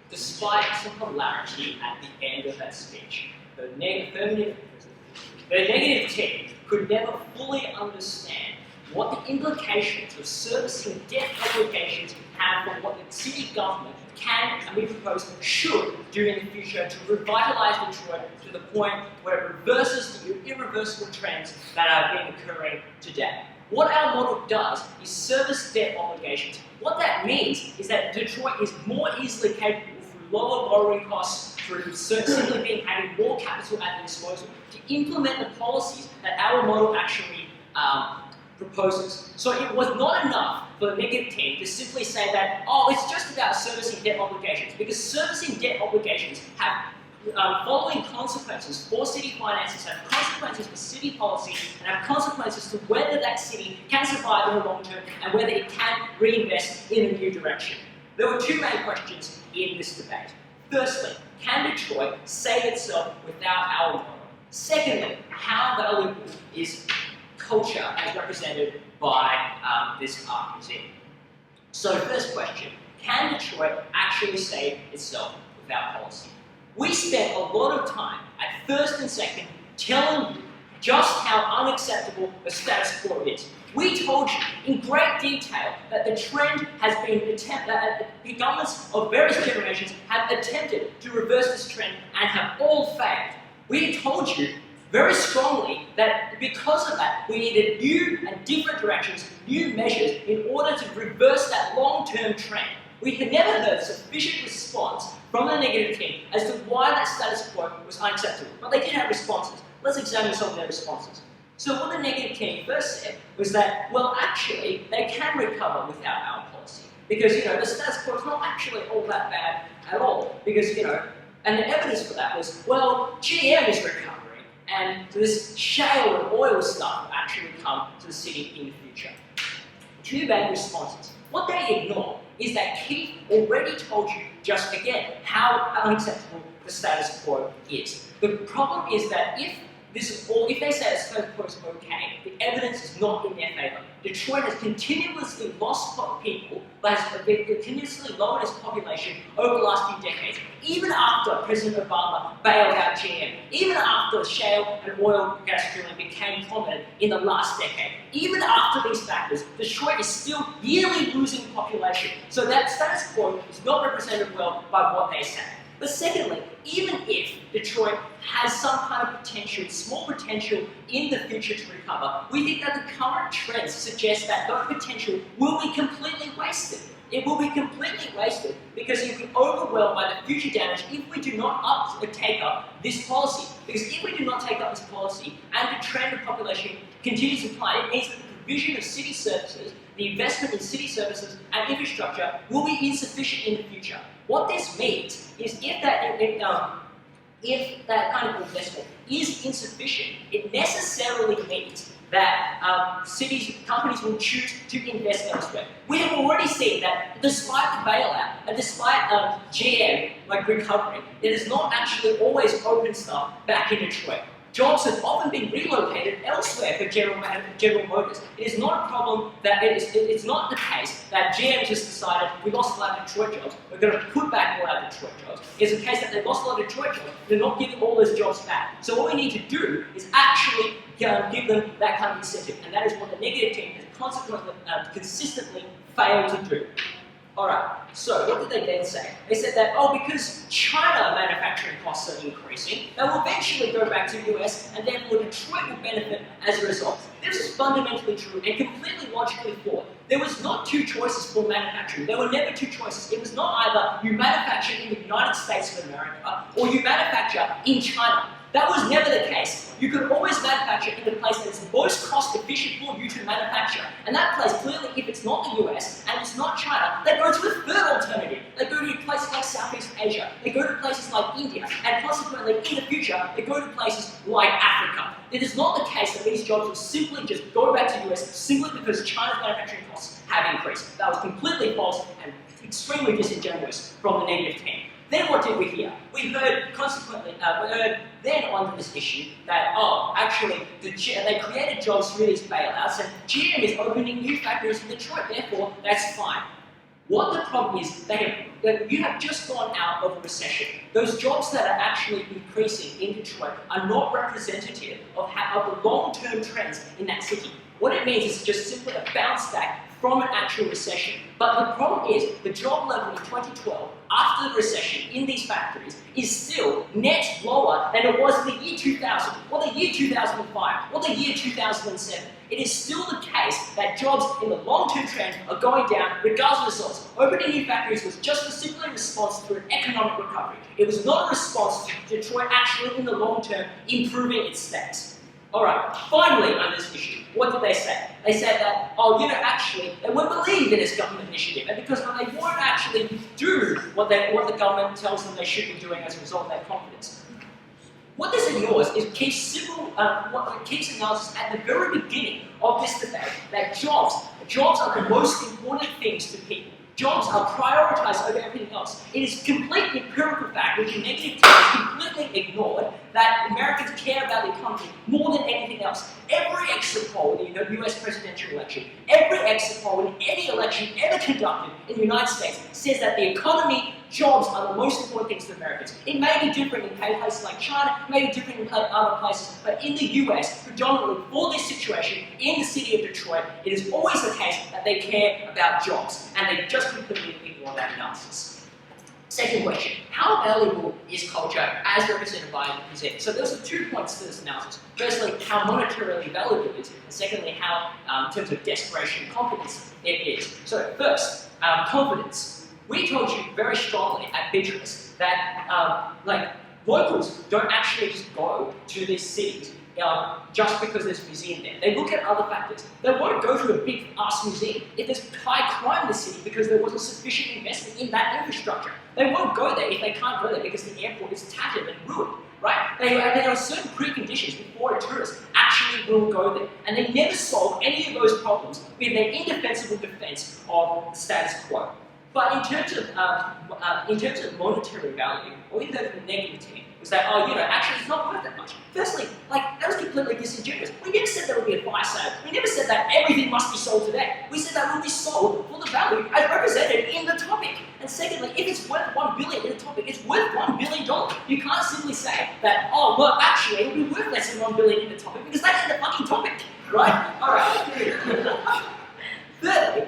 Despite some hilarity at the end of that speech, the negative team could never fully understand what the implications of servicing debt obligations have for what the city government can and we propose should do in the future to revitalise Detroit to the point where it reverses the irreversible trends that have been occurring today. What our model does is service debt obligations. What that means is that Detroit is more easily capable through lower borrowing costs, through simply having more capital at their disposal to implement the policies that our model actually proposes. So it was not enough for the negative team to simply say that, oh, it's just about servicing debt obligations, because servicing debt obligations have following consequences for city finances, have consequences for city policy, and have consequences to whether that city can survive in the long term and whether it can reinvest in a new direction. There were two main questions in this debate. Firstly, can Detroit save itself without our model? Secondly, how valuable is culture as represented by this art museum? So first question, can Detroit actually save itself without policy? We spent a lot of time at first and second telling you just how unacceptable the status quo is. We told you in great detail that the trend has been that the governments of various generations have attempted to reverse this trend and have all failed. We told you very strongly that because of that, we needed new and different directions, new measures in order to reverse that long-term trend. We had never heard sufficient response from the negative team as to why that status quo was unacceptable. But they did have responses. Let's examine some of their responses. So what the negative team first said was that, well, actually, they can recover without our policy. Because, the status quo is not actually all that bad at all. Because, and the evidence for that was, well, GM is recovering, and this shale and oil stuff will actually come to the city in the future. Two bad responses. What they ignore is that Keith already told you just again how unacceptable the status quo is. The problem is that if they say the status quo is okay, the evidence is not in their favour. Detroit has continuously lost people, but has continuously lowered its population over the last few decades, even after President Obama bailed out GM, even after shale and oil gas drilling became prominent in the last decade. Even after these factors, Detroit is still yearly losing population. So that status quo is not represented well by what they say. But secondly, even if Detroit has some kind of potential, small potential in the future to recover, we think that the current trends suggest that that potential will be completely wasted. It will be completely wasted because it will be overwhelmed by the future damage if we do not take up this policy. Because if we do not take up this policy and the trend of population continues to climb, it means that the provision of city services, the investment in city services and infrastructure will be insufficient in the future. What this means is if that kind of investment is insufficient, it necessarily means that companies will choose to invest elsewhere. We have already seen that despite the bailout and despite GM recovering, it has not actually always opened stuff back in Detroit. Jobs have often been relocated elsewhere for General Motors. It is not a problem that it's not the case that GM just decided we lost a lot of Detroit jobs, we're going to put back all our Detroit jobs. It's a case that they lost a lot of Detroit jobs, they're not giving all those jobs back. So what we need to do is actually give them that kind of incentive, and that is what the negative team has consequently consistently failed to do. Alright, so what did they then say? They said that, because China manufacturing costs are increasing, they will eventually go back to the US and therefore Detroit will benefit as a result. This is fundamentally true and completely logically flawed. There was not two choices for manufacturing. There were never two choices. It was not either you manufacture in the United States of America or you manufacture in China. That was never the case. You could always manufacture in the place that is the most cost efficient for you to manufacture. And that place, clearly, if it's not the US and it's not China, they go to a third alternative. They go to places like Southeast Asia. They go to places like India. And consequently, in the future, they go to places like Africa. It is not the case that these jobs will simply just go back to the US simply because China's manufacturing costs have increased. That was completely false and extremely disingenuous from the negative team. Then what did we hear? We heard then on this issue that, actually, they created jobs through these bailouts and GM is opening new factories in Detroit, therefore that's fine. What the problem is, you have just gone out of a recession. Those jobs that are actually increasing in Detroit are not representative of the long-term trends in that city. What it means is just simply a bounce back from an actual recession. But the problem is, the job level in 2012, after the recession in these factories, is still net lower than it was in the year 2000, or the year 2005, or the year 2007. It is still the case that jobs in the long-term trend are going down regardless of results. Opening new factories was just simply a response to an economic recovery. It was not a response to Detroit actually in the long term improving its status. Alright, finally on this issue, what did they say? They said that, actually, they won't believe in this government initiative, and because they won't actually do what the government tells them they should be doing as a result of their confidence. What this ignores is keeps analysis at the very beginning of this debate that jobs are the most important things to people. Jobs are prioritized over everything else. It is complete empirical fact, which in negative terms completely ignored, that Americans care about the economy more than anything else. Every exit poll in the US presidential election, every exit poll in any election ever conducted in the United States says that the economy, jobs are the most important things to Americans. It may be different in places like China, it may be different in other places, but in the US, predominantly for this situation, in the city of Detroit, it is always the case that they care about jobs, and they just completely ignore that analysis. Second question, how valuable is culture as represented by the present? So those are 2 points to this analysis. Firstly, how monetarily valuable it is, and secondly, how, in terms of desperation and confidence, it is. So first, confidence. We told you very strongly at Beatrice that locals don't actually just go to these cities just because there's a museum there. They look at other factors. They won't go to a big ass museum if there's high crime in the city because there wasn't sufficient investment in that infrastructure. They won't go there if they can't go there because the airport is tattered and ruined, right? There are certain preconditions before a tourist actually will go there. And they never solve any of those problems with their indefensible defense of the status quo. But in terms of monetary value, or in terms of the negative team, was that, actually it's not worth that much. Firstly, that was completely disingenuous. We never said there would be a fire sale. We never said that everything must be sold today. We said that it will be sold for the value as represented in the topic. And secondly, if it's worth $1 billion in the topic, it's worth $1 billion. You can't simply say that, actually it will be worth less than $1 billion in the topic because that's in the fucking topic, right? Alright. Thirdly,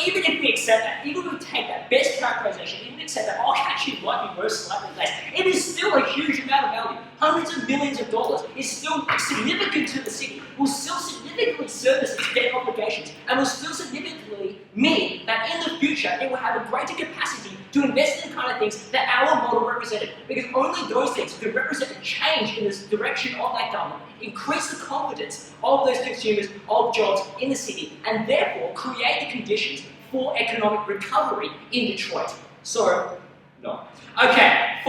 even if we accept that, even if we take that best characterization, even if we accept that, actually it might be worth slightly less, it is still a huge amount of value. Hundreds of millions of dollars is still significant to the city, will still significantly service its debt obligations, and will still significantly mean that in the future it will have a greater capacity to invest in the kind of things that our model represented. Because only those things could represent a change in this direction of that government, increase the confidence of those consumers of jobs in the city, and therefore create the conditions for economic recovery in Detroit. So, no. Okay,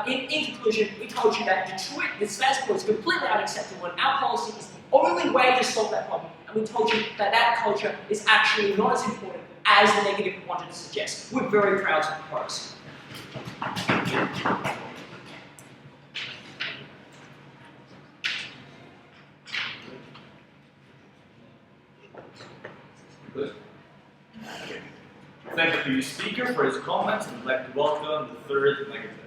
in conclusion, we told you that Detroit, the status quo is completely unacceptable, and our policy is the only way to solve that problem. And we told you that that culture is actually not as important as the negative wanted to suggest. We're very proud to propose. Good. Thank the previous speaker for his comments, and I'd like to welcome the third negative.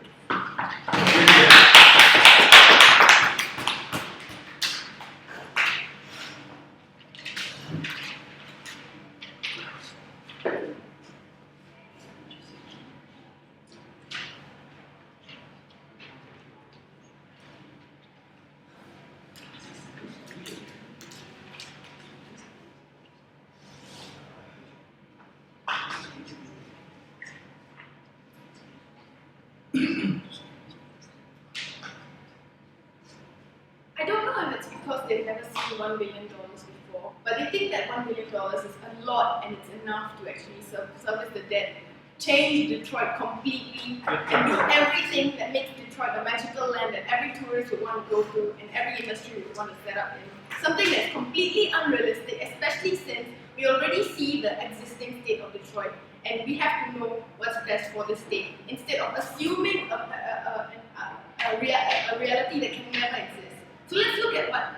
I don't know if it's because they've never seen $1 billion before, but they think that $1 billion is a lot and it's enough to actually service the debt, change Detroit completely, and do everything that makes Detroit a magical land that every tourist would want to go to and every industry would want to set up in. Something that's completely unrealistic, especially since we already see the existing state of Detroit and we have to know what's best for the state instead of assuming a reality that can never exist. So let's look at what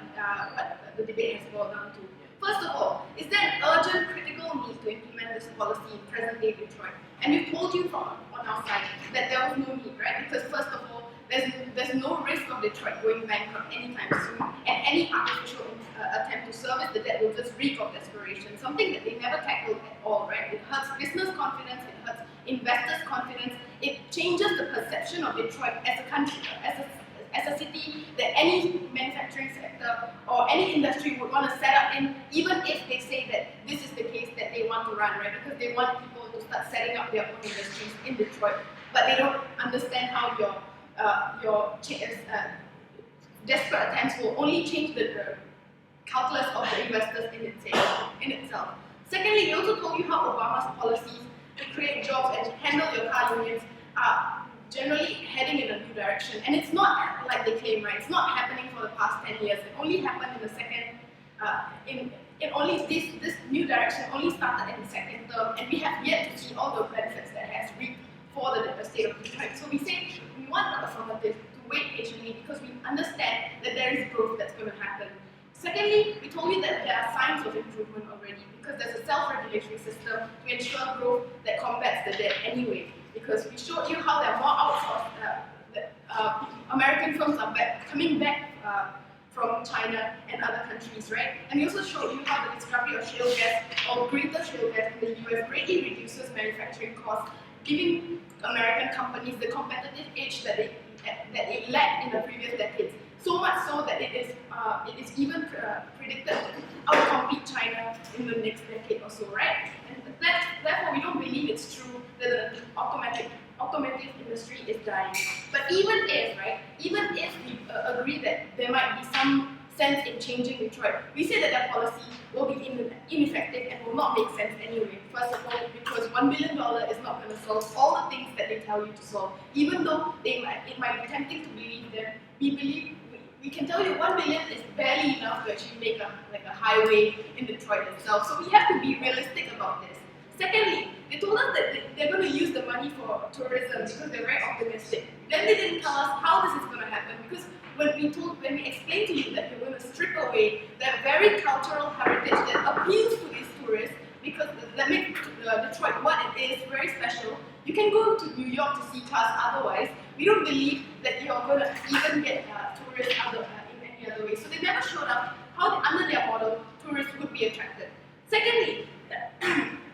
the debate has boiled down to. First of all, is there an urgent, critical need to implement this policy in present-day Detroit? And we've told you on our side that there was no need, right? Because first of all, there's no risk of Detroit going bankrupt anytime soon, and any artificial attempt to service the debt will just reek of desperation, something that they never tackled at all, right? It hurts business confidence, it hurts investors' confidence, it changes the perception of Detroit as a country, as a city that any manufacturing sector or any industry would want to set up in, even if they say that this is the case that they want to run, right? Because they want people to start setting up their own industries in Detroit, but they don't understand how your desperate attempts will only change the calculus of the investors in itself. Secondly, we also told you how Obama's policies to create jobs and handle your car unions are generally heading in a new direction. And it's not like they claim, right? It's not happening for the past 10 years. It only happened in the second, this new direction only started in the second term, and we have yet to see all the benefits that has reaped for the state of Detroit. So we say we want the affirmative to wait patiently because we understand that there is growth that's going to happen. Secondly, we told you that there are signs of improvement already because there's a self-regulatory system to ensure growth that combats the debt anyway. Because we showed you how there are more outsourced, American firms are coming back from China and other countries, right? And we also showed you how the discovery of shale gas or greater shale gas in the US greatly reduces manufacturing costs, giving American companies the competitive edge that they lacked in the previous decades. So much so that it is even predicted to outcompete China in the next decade or so, right? And therefore, we don't believe it's true that the automotive industry is dying. But even if we agree that there might be some sense in changing Detroit, we say that their policy will be ineffective and will not make sense anyway. First of all, because $1 billion is not going to solve all the things that they tell you to solve. Even though it might be tempting to believe them, we can tell you $1 billion is barely enough to actually make a highway in Detroit itself. So we have to be realistic about this. Secondly, they told us that they're going to use the money for tourism because they're very optimistic. Then they didn't tell us how this is going to happen because when we explained to you that we're going to strip away that very cultural heritage that appeals to these tourists because that makes Detroit what it is, very special. You can go to New York to see cars otherwise. We don't believe that you're going to even get tourists in any other way. So they never showed up how, under their model, tourists would be attracted. Secondly,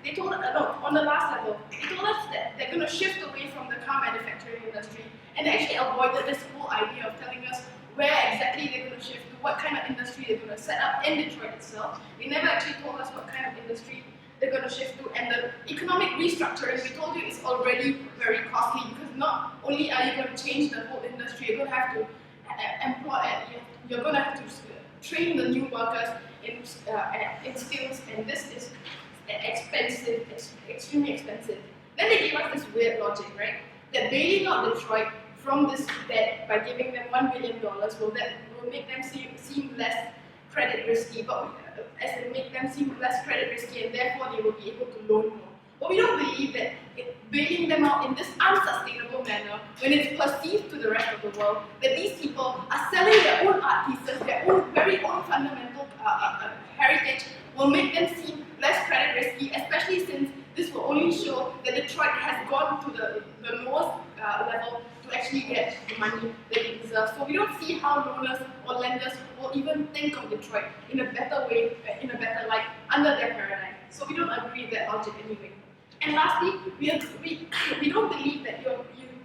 they told us, on the last level, they told us that they're going to shift away from the car manufacturing industry, and they actually avoided this whole idea of telling us where exactly they're going to shift to, what kind of industry they're going to set up in Detroit itself. They never actually told us what kind of industry they're going to shift to, and the economic restructuring, we told you, is already very costly because not only are you going to change the whole industry, you're going to have to you're going to have to train the new workers in skills, and this is expensive, extremely expensive. Then they gave us this weird logic, right? That bailing out Detroit from this debt by giving them $1 billion will make them seem less credit risky, but as it make them seem less credit risky, and therefore they will be able to loan more. But we don't believe that bailing them out in this unsustainable manner, when it's perceived to the rest of the world that these people are selling their own art pieces, their own very own fundamental heritage, will make them seem less credit risky, especially since this will only show that Detroit has gone to the lowest level to actually get the money that it deserves. So we don't see how loaners or lenders will even think of Detroit in a better way, in a better light, under their paradigm. So we don't agree with that logic anyway. And lastly, we don't believe that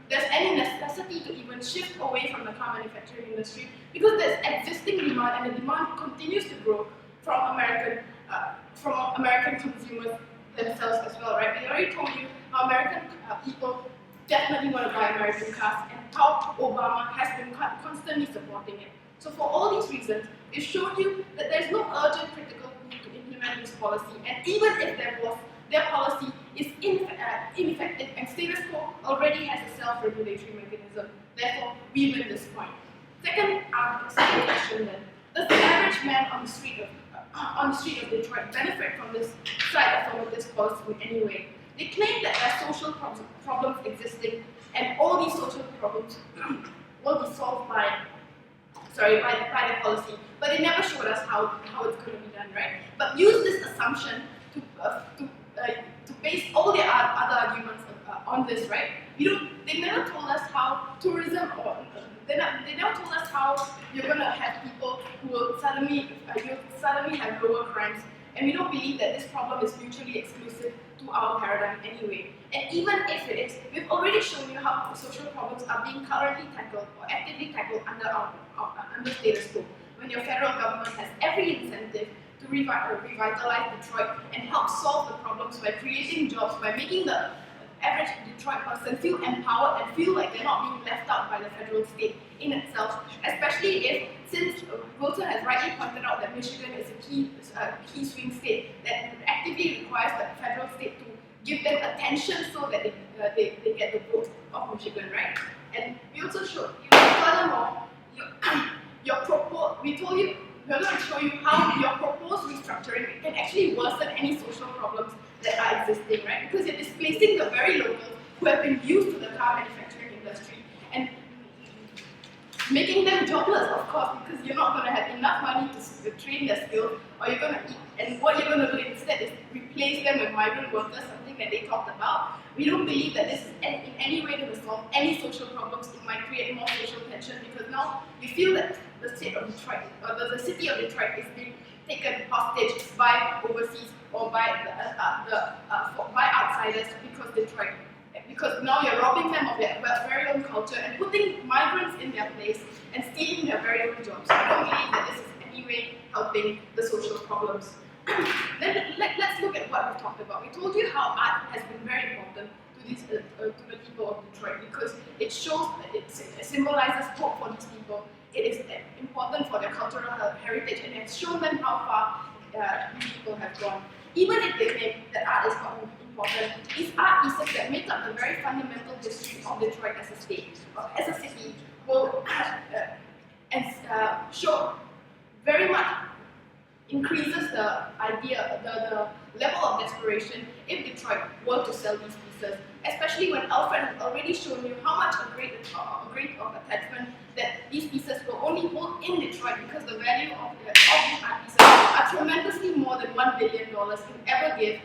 there's any necessity to even shift away from the car manufacturing industry because there's existing demand, and the demand continues to grow from American consumers themselves as well, right? We already told you how American people definitely want to buy American cars, and how Obama has been constantly supporting it. So for all these reasons, we've shown you that there's no urgent critical need to implement this policy, and even if there was, their policy is ineffective, and status quo already has a self-regulatory mechanism. Therefore, we win this point. Second question then: does the average man on the street of Detroit benefit from this side effect of this policy in any way? They claim that there are social problems existing, and all these social problems will be solved by the policy. But they never showed us how it's going to be done, right? But use this assumption to base all their other arguments on this, right? They never told us how tourism, or they never told us how you're going to have people who will suddenly have lower crimes. And we don't believe that this problem is mutually exclusive to our paradigm anyway. And even if it is, we've already shown you how social problems are being currently tackled or actively tackled under status quo, when your federal government has every incentive to revitalize Detroit and help solve the problems by creating jobs, by making the average Detroit person feel empowered and feel like they're not being left out by the federal state in itself, especially since Wilson has rightly pointed out that Michigan is a key swing state that actively requires the federal state to give them attention so that they get the vote of Michigan, right? And we also showed you, furthermore, we told you, we're going to show you how your proposed restructuring can actually worsen any social problems that are existing, right? Because you're displacing the very locals who have been used to the car manufacturing industry and making them jobless, of course, because you're not going to have enough money to train their skills, or you're going to eat. And what you're going to do instead is replace them with migrant workers, something that they talked about. We don't believe that this is in any way going to solve any social problems. It might create more social tension because now we feel that the state of Detroit, or the city of Detroit, is being taken hostage by overseas or by outsiders because now you're robbing them of their very own culture and putting migrants in their place and stealing their very own jobs. I don't believe that this is in any way helping the social problems. Then let's look at what we talked about. We told you how art has been very important to the people of Detroit because it shows, it symbolizes hope for these people. It is important for their cultural heritage, and it's shown them how far these people have gone. Even if they think that art is not important, these art pieces that make up the very fundamental history of Detroit as a state, as a city, will show very much increases the level of desperation if Detroit were to sell these pieces, especially when Alfred has already shown you how much a great of attachment that these pieces will only hold in Detroit because the value of these art pieces are tremendously more than $1 billion can ever give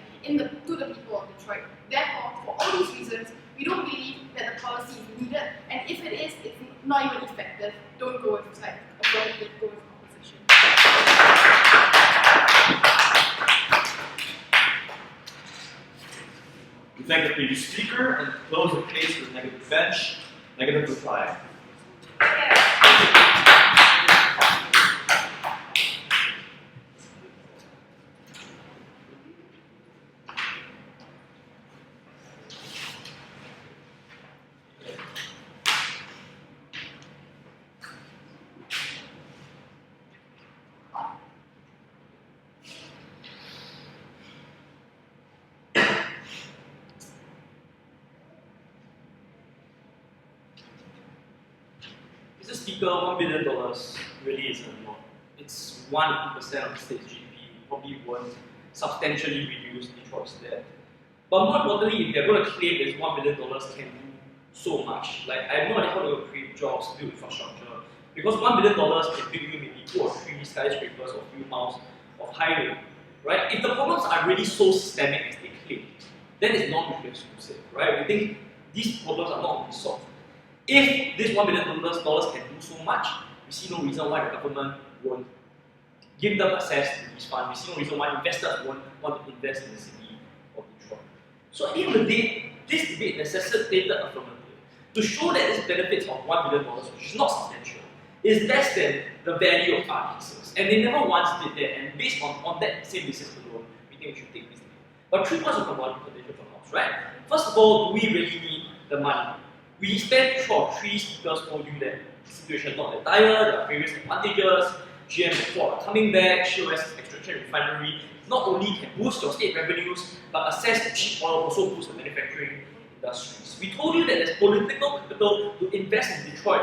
to the people of Detroit. Therefore, for all these reasons, we don't believe that the policy is needed, and if it is, it's not even effective. Don't go with affirmative, go with opposition. We thank the previous speaker and close the case with negative bench, negative reply. Speaker, $1 billion really isn't a lot. It's 1% of the state's GDP, probably won't substantially reduce Detroit's debt. But more importantly, if they're going to claim that $1 billion can do so much, like I have no idea how they will create jobs, build infrastructure, because $1 billion can build you maybe 2 or 3 skyscrapers or a few miles of highway, right? If the problems are really so systemic as they claim, then it's not mutually exclusive, right? We think these problems are not going to be solved. If this $1 billion can do so much, we see no reason why the government won't give them access to these funds. We see no reason why investors won't want to invest in the city of Detroit. So at the end of the day, this debate necessitated affirmative to show that this benefits of $1 billion, which is not substantial, is less than the value of art pieces. And they never once did that, and based on that same basis alone, we think we should take this debate. But 3 points of contention from us, right? First of all, do we really need the money? We spent 3 speakers told you that the situation is not that dire, there are various advantages, GM export are coming back, COS extraction refinery not only can boost your state revenues, but access to cheap oil also boosts the manufacturing industries. We told you that there's political capital to invest in Detroit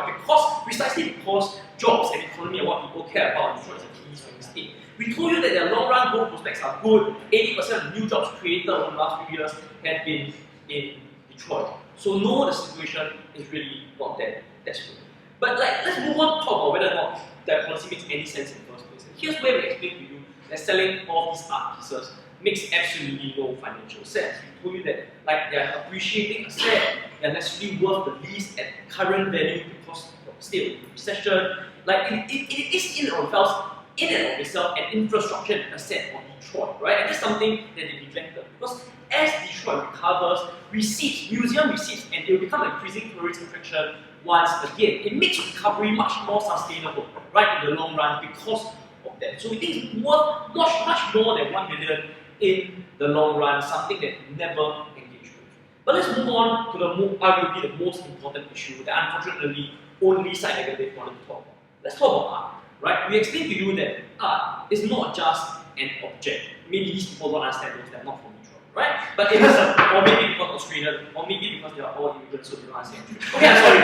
precisely because jobs and economy are what people care about. Detroit is a key swing state. We told you that their long-run growth prospects are good. 80% of the new jobs created over the last few years have been in Detroit. So no, the situation is really not that desperate. But let's move on to talk about whether or not that policy makes any sense in the first place. And here's where we explain to you that selling all these art pieces makes absolutely no financial sense. We told you that they're appreciating asset, they're necessarily worth the least at current value because of the state of recession. It is in and of itself an infrastructure and asset of Detroit, right? And that's something that they neglected. Because as Detroit recovers, museum receipts, and it will become an increasing tourist attraction once again. It makes recovery much more sustainable, right, in the long run because of that. So we think it's worth much more than $1 million in the long run, something that we never engaged with. But let's move on to arguably the most important issue that unfortunately only side negative wanted to talk about. Let's talk about art, right? We explained to you that art is not just an object. Maybe these people don't understand those, they're not from Detroit, right? But it is, or maybe because Australian, or maybe because they are all immigrants, so they don't understand. Okay, I'm sorry.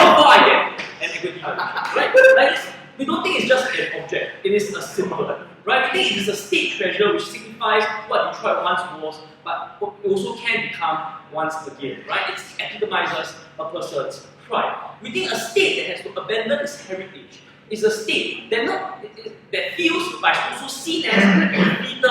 Before I get an equity, right? We don't think it's just an object, it is a symbol, right? We think it is a state treasure which signifies what Detroit once was, but it also can become once again, right? It epitomizes a person's pride. We think a state that has to abandon its heritage is a state that feels but is also seen as defeated,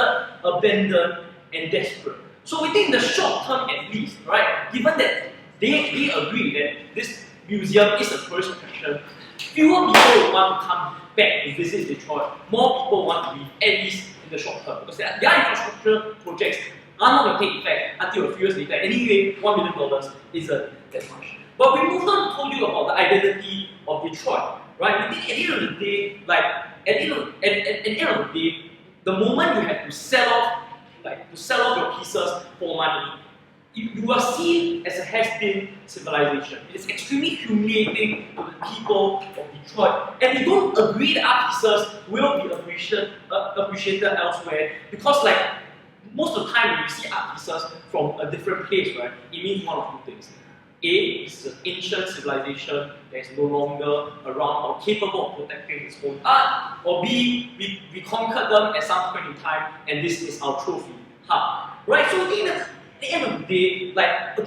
abandoned, and desperate. So we think in the short term at least, right, given that they agree that this museum is a tourist attraction, fewer people will want to come back to visit Detroit. More people want to be at least in the short term because their infrastructure projects are not going to take effect until a few years later. Anyway, $1 million isn't that much. But we moved on and told you about the identity of Detroit, right? We think at the end of the day, at the end of the day, the moment you have to sell off your pieces for money, you are seen as a has-been civilization. It is extremely humiliating to the people of Detroit, and we don't agree that our pieces will be appreciated elsewhere because, most of the time when you see art pieces from a different place, right, it means one of two things. A, it's an ancient civilization that is no longer around or capable of protecting its own art, or B, we conquered them at some point in time, and this is our trophy. Right? So at the end of the day,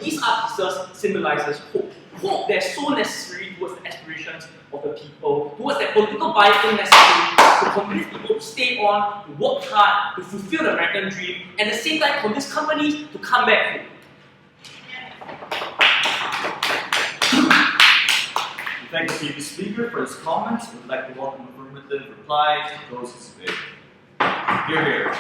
these art pieces symbolizes hope. Hope that's so necessary towards the aspirations of the people, towards that political buying necessary to convince people to stay on, to work hard, to fulfill the American dream, and at the same time convince companies to come back home. We thank the previous speaker for his comments. We would like to welcome affirmative reply to close this debate. Hear, hear.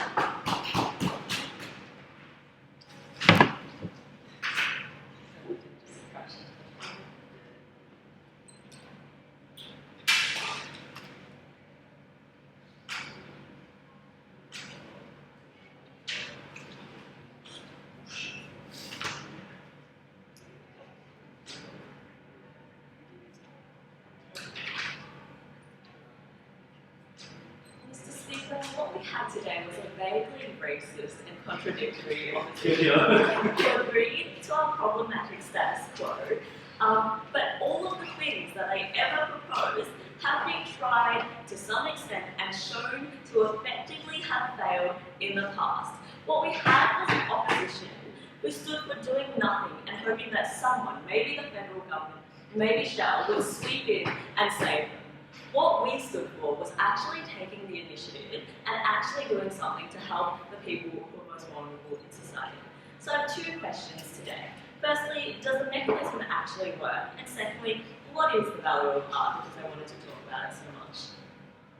What we had today was a vaguely racist and contradictory opposition to agree to our problematic status quo. But all of the things that they ever proposed have been tried to some extent and shown to effectively have failed in the past. What we had was an opposition who stood for doing nothing and hoping that someone, maybe the federal government, maybe Shell, would sweep in and save them. What we stood for was actually taking the initiative and actually doing something to help the people who are most vulnerable in society. So I have two questions today. Firstly, does the mechanism actually work? And secondly, what is the value of art? Because I wanted to talk about it so much.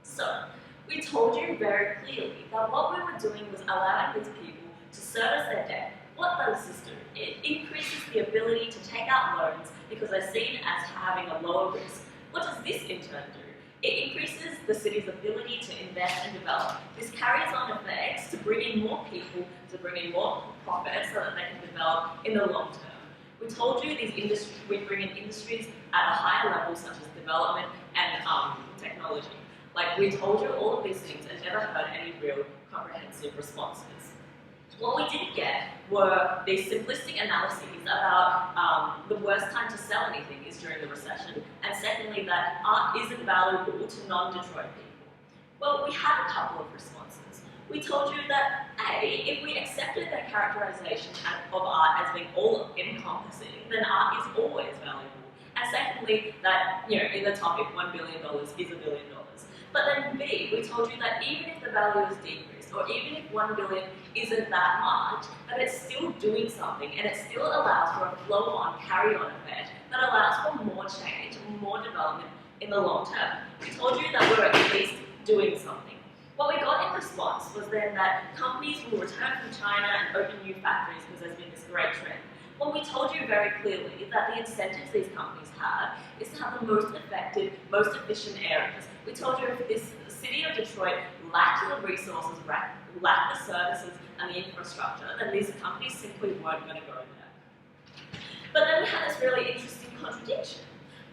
So, we told you very clearly that what we were doing was allowing these people to service their debt. What does this do? It increases the ability to take out loans because they're seen as having a lower risk. What does this in turn do? It increases the city's ability to invest and develop. This carries on effects to bring in more people, to bring in more profits so that they can develop in the long term. We told you these industries, we bring in industries at a higher level such as development and technology. Like we told you all of these things and never heard any real comprehensive responses. What we didn't get were these simplistic analyses about the worst time to sell anything is during the recession, and secondly, that art isn't valuable to non-Detroit people. Well, we had a couple of responses. We told you that A, if we accepted their characterization of art as being all-encompassing, then art is always valuable. And secondly, that, in the topic, $1 billion is $1 billion. But then B, we told you that even if the value is decreased, or even if 1 billion isn't that much, that it's still doing something, and it still allows for a flow-on, carry-on effect that allows for more change, more development in the long term. We told you that we're at least doing something. What we got in response was then that companies will return from China and open new factories because there's been this great trend. What we told you very clearly is that the incentives these companies have is to have the most effective, most efficient areas. We told you if the city of Detroit lacked the resources, lacked the services and the infrastructure, then these companies simply weren't going to go there. But then we had this really interesting contradiction.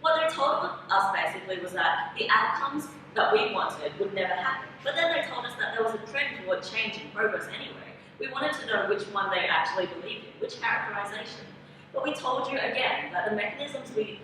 What they told us basically was that the outcomes that we wanted would never happen. But then they told us that there was a trend toward change and progress anyway. We wanted to know which one they actually believed in, which characterization. But we told you again that the mechanisms we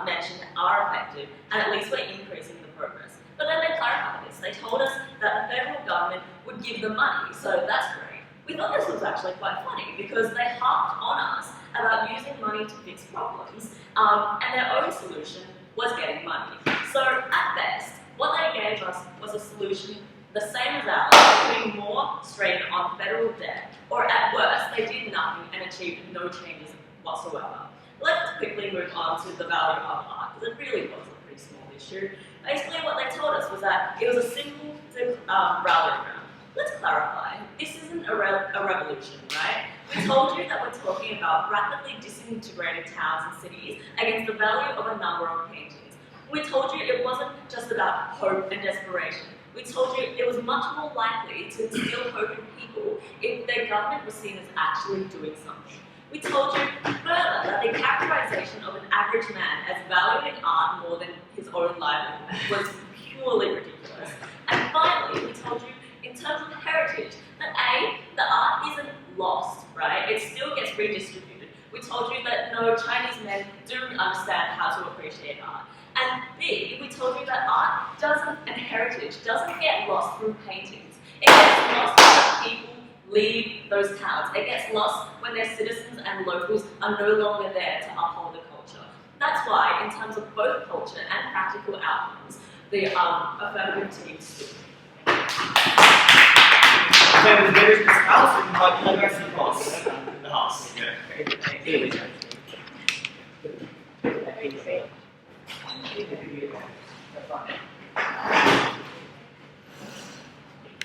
mentioned are effective, and at least we're increasing the progress. But then they clarified this. They told us that the federal government would give the money, so that's great. We thought this was actually quite funny because they harped on us about using money to fix problems, and their own solution was getting money. So at best, what they gave us was a solution the same as ours, putting more strain on federal debt, or at worst, they did nothing and achieved no changes whatsoever. Let's quickly move on to the value of art, because it really was a pretty small issue. Basically, what they told us was that it was a simple rally around. Let's clarify, this isn't a revolution, right? We told you that we're talking about rapidly disintegrating towns and cities against the value of a number of paintings. We told you it wasn't just about hope and desperation. We told you it was much more likely to instill hope in people if their government was seen as actually doing something. We told you further that the characterization of an average man as valuing art more than his own livelihood was purely ridiculous. And finally, we told you in terms of heritage that A, the art isn't lost, right? It still gets redistributed. We told you that no, Chinese men do understand how to appreciate art. And B, we told you that art and heritage doesn't get lost through paintings. It gets lost when people leave those towns. It gets lost when their citizens and locals are no longer there to uphold the culture. That's why, in terms of both culture and practical outcomes, the affirmative team stood. Okay, with David House, we invite you guys across the house. Thank you.